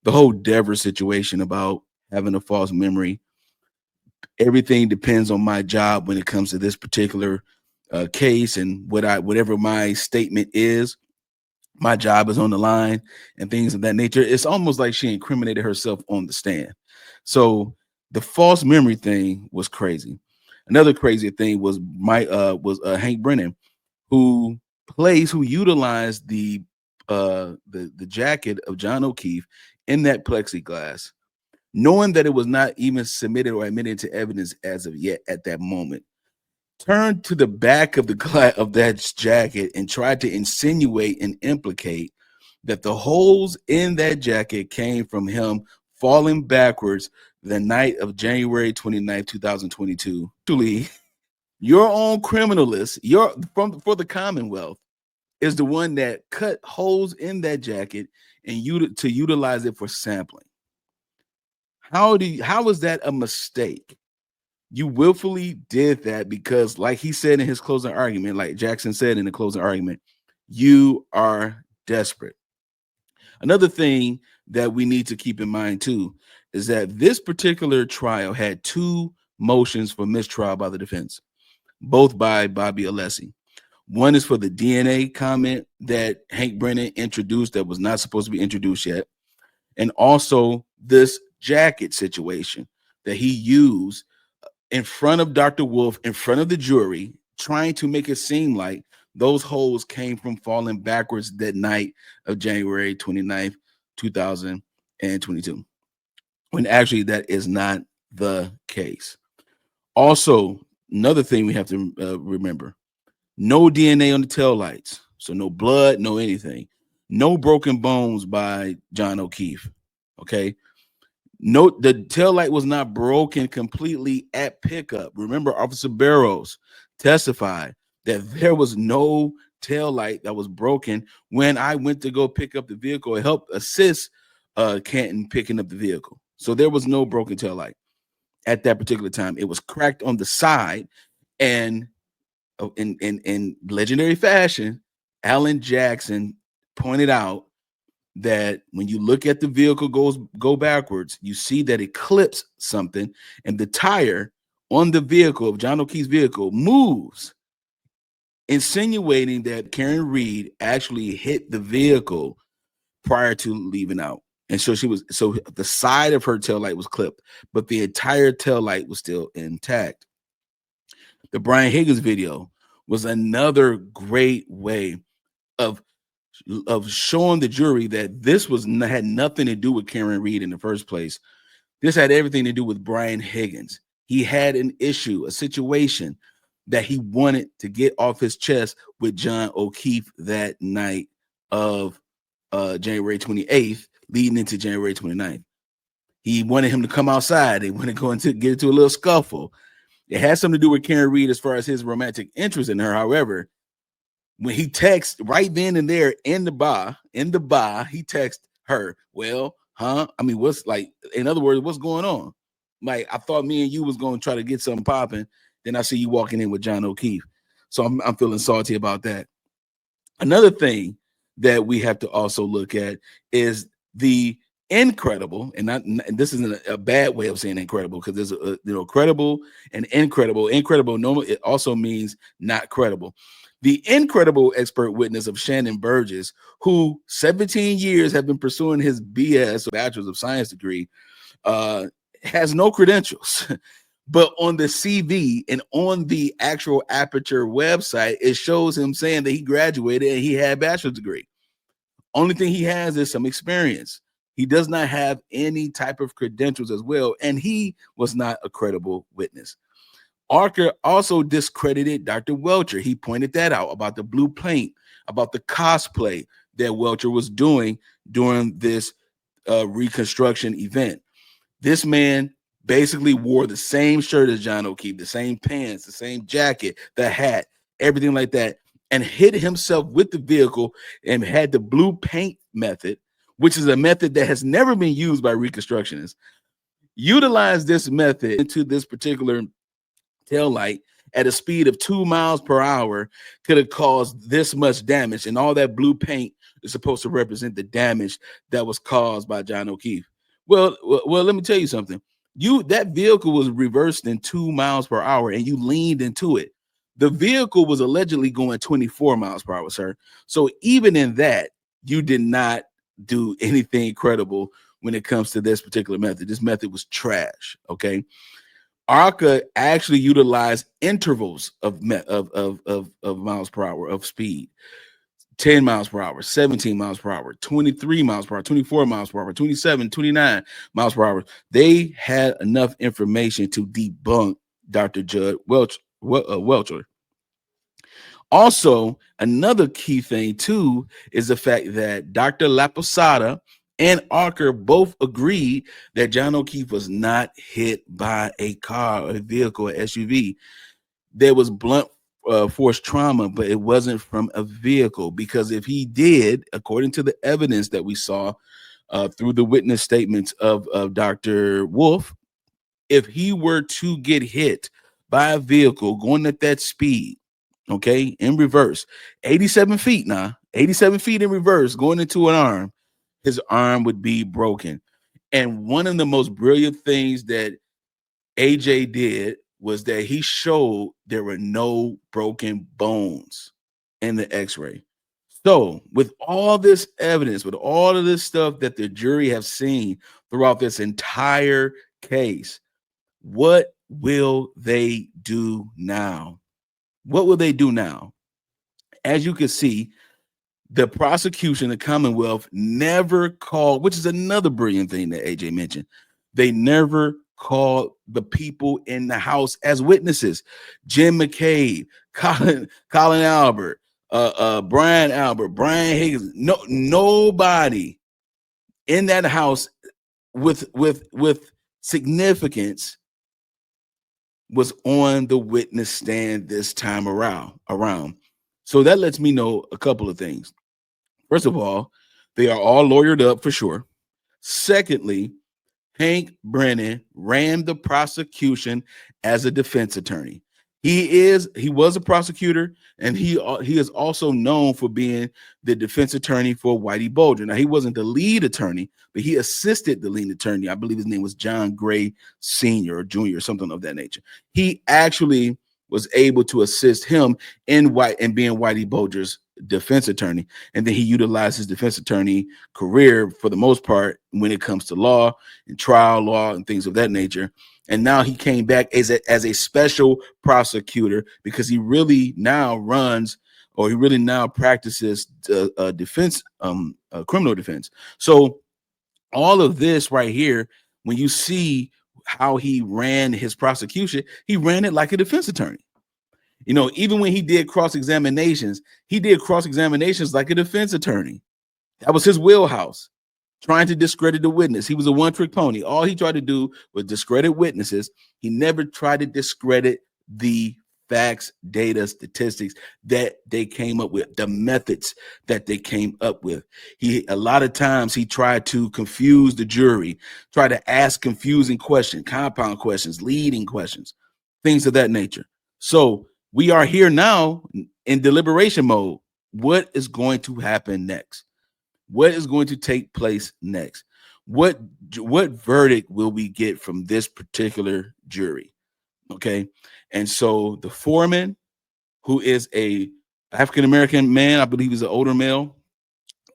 the whole Dever situation about having a false memory. Everything depends on my job when it comes to this particular case, and whatever my statement is, my job is on the line and things of that nature. It's almost like she incriminated herself on the stand. So the false memory thing was crazy. Another crazy thing was Hank Brennan, who utilized the jacket of John O'Keefe in that plexiglass, knowing that it was not even submitted or admitted to evidence as of yet at that moment, turned to the back of that jacket and tried to insinuate and implicate that the holes in that jacket came from him falling backwards the night of January 29th, 2022. Actually, your own criminalist, for the Commonwealth, is the one that cut holes in that jacket and to utilize it for sampling. How is that a mistake? You willfully did that because, like he said in his closing argument, like Jackson said in the closing argument, you are desperate. Another thing that we need to keep in mind too is that this particular trial had two motions for mistrial by the defense, both by Bobby Alessi. One is for the DNA comment that Hank Brennan introduced that was not supposed to be introduced yet, and also this jacket situation that he used in front of Dr. Wolf, in front of the jury, trying to make it seem like those holes came from falling backwards that night of January 29th, 2022, when actually that is not the case. Also, another thing we have to remember, no DNA on the taillights, so no blood, no anything. No broken bones by John O'Keefe, okay? Note the tail light was not broken completely at pickup. Remember, Officer Barrows testified that there was no tail light that was broken when I went to go pick up the vehicle and help assist Canton picking up the vehicle. So there was no broken tail light at that particular time. It was cracked on the side, and in legendary fashion, Alan Jackson pointed out that when you look at the vehicle go backwards, you see that it clips something, and the tire on the vehicle of John O'Keefe's vehicle moves, insinuating that Karen Reed actually hit the vehicle prior to leaving out. And so the side of her taillight was clipped, but the entire taillight was still intact. The Brian Higgins video was another great way of showing the jury that this had nothing to do with Karen Reed in the first place. This had everything to do with Brian Higgins. He had an issue, a situation that he wanted to get off his chest with John O'Keefe that night of January 28th, leading into January 29th. He wanted him to come outside. They wanted to get into a little scuffle. It had something to do with Karen Reed as far as his romantic interest in her. However, when he texts right then and there in the bar, he texts her, well, huh? I mean, in other words, what's going on? Like, I thought me and you was going to try to get something popping, Then I see you walking in with John O'Keefe. So I'm feeling salty about that. Another thing that we have to also look at is the incredible, and this isn't a bad way of saying incredible, because there's credible and incredible. Incredible normally it also means not credible. The incredible expert witness of Shannon Burgess, who 17 years have been pursuing his BS, Bachelor's of Science degree, has no credentials. But on the CV and on the actual Aperture website, it shows him saying that he graduated and he had a bachelor's degree. Only thing he has is some experience. He does not have any type of credentials as well, and he was not a credible witness. Archer also discredited Dr. Welcher. He pointed that out about the blue paint, about the cosplay that Welcher was doing during this reconstruction event. This man basically wore the same shirt as John O'Keefe, the same pants, the same jacket, the hat, everything like that, and hid himself with the vehicle and had the blue paint method, which is a method that has never been used by reconstructionists. Utilize this method into this particular tail light at a speed of 2 miles per hour could have caused this much damage, and all that blue paint is supposed to represent the damage that was caused by John O'Keefe. Well, let me tell you something. That vehicle was reversed in 2 miles per hour, and you leaned into it. The vehicle was allegedly going 24 miles per hour, sir. So even in that, you did not do anything credible when it comes to this particular method. This method was trash. Okay. ARCA actually utilized intervals of miles per hour of speed. 10 miles per hour, 17 miles per hour, 23 miles per hour, 24 miles per hour, 27, 29 miles per hour. They had enough information to debunk Dr. Judd Welcher. Also, another key thing, too, is the fact that Dr. Laposada and Archer both agreed that John O'Keefe was not hit by a car, a vehicle, an SUV. There was blunt force trauma, but it wasn't from a vehicle, because if he did, according to the evidence that we saw through the witness statements of Dr. Wolf, if he were to get hit by a vehicle going at that speed, okay, in reverse, 87 feet now, 87 feet in reverse, going into an arm, his arm would be broken. And one of the most brilliant things that AJ did was that he showed there were no broken bones in the x-ray. So with all this evidence, with all of this stuff that the jury have seen throughout this entire case, what will they do now? What will they do now? As you can see, the prosecution, the Commonwealth, never called, which is another brilliant thing that AJ mentioned. They never called the people in the house as witnesses. Jim McCabe, Colin Albert, Brian Albert, Brian Higgins. Nobody in that house with significance was on the witness stand this time around. So that lets me know a couple of things. First of all, they are all lawyered up for sure. Secondly, Hank Brennan ran the prosecution as a defense attorney. He was a prosecutor, and he is also known for being the defense attorney for Whitey Bulger. Now, he wasn't the lead attorney, but he assisted the lead attorney. I believe his name was John Gray Sr. or Jr., something of that nature. He actually was able to assist him in being Whitey Bulger's defense attorney. And then he utilized his defense attorney career for the most part when it comes to law and trial law and things of that nature. And now he came back as a special prosecutor, because he really now practices defense, criminal defense. So all of this right here, when you see how he ran his prosecution, he ran it like a defense attorney. You know, even when he did cross-examinations like a defense attorney. That was his wheelhouse, trying to discredit the witness. He was a one-trick pony. All he tried to do was discredit witnesses. He never tried to discredit the facts, data, statistics that they came up with, the methods that they came up with. A lot of times he tried to confuse the jury, try to ask confusing questions, compound questions, leading questions, things of that nature. So we are here now in deliberation mode. What is going to happen next? What is going to take place next? What verdict will we get from this particular jury? Okay. And so the foreman, who is a African American man, I believe he's an older male,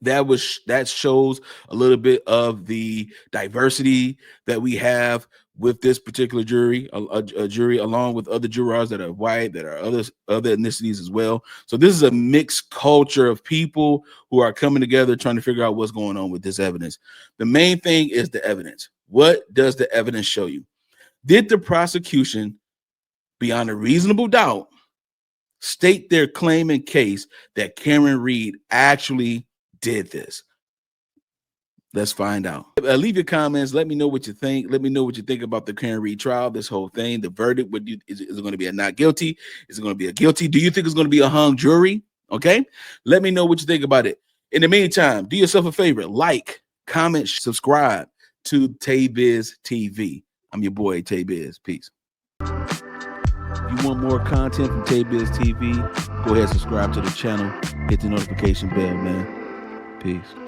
that shows a little bit of the diversity that we have with this particular jury, a jury along with other jurors that are white, that are other ethnicities as well. So this is a mixed culture of people who are coming together trying to figure out what's going on with this evidence. The main thing is the evidence. What does the evidence show you? Did the prosecution, beyond a reasonable doubt, state their claim and case that Cameron Reed actually did this? Let's find out. Leave your comments. Let me know what you think. Let me know what you think about the Cameron Reed trial, this whole thing, the verdict. Is it going to be a not guilty? Is it going to be a guilty? Do you think it's going to be a hung jury? Okay. Let me know what you think about it. In the meantime, do yourself a favor. Like, comment, subscribe to Taybiz TV. I'm your boy, Taybiz. Peace. If you want more content from Taybiz TV, go ahead and subscribe to the channel. Hit the notification bell, man. Peace.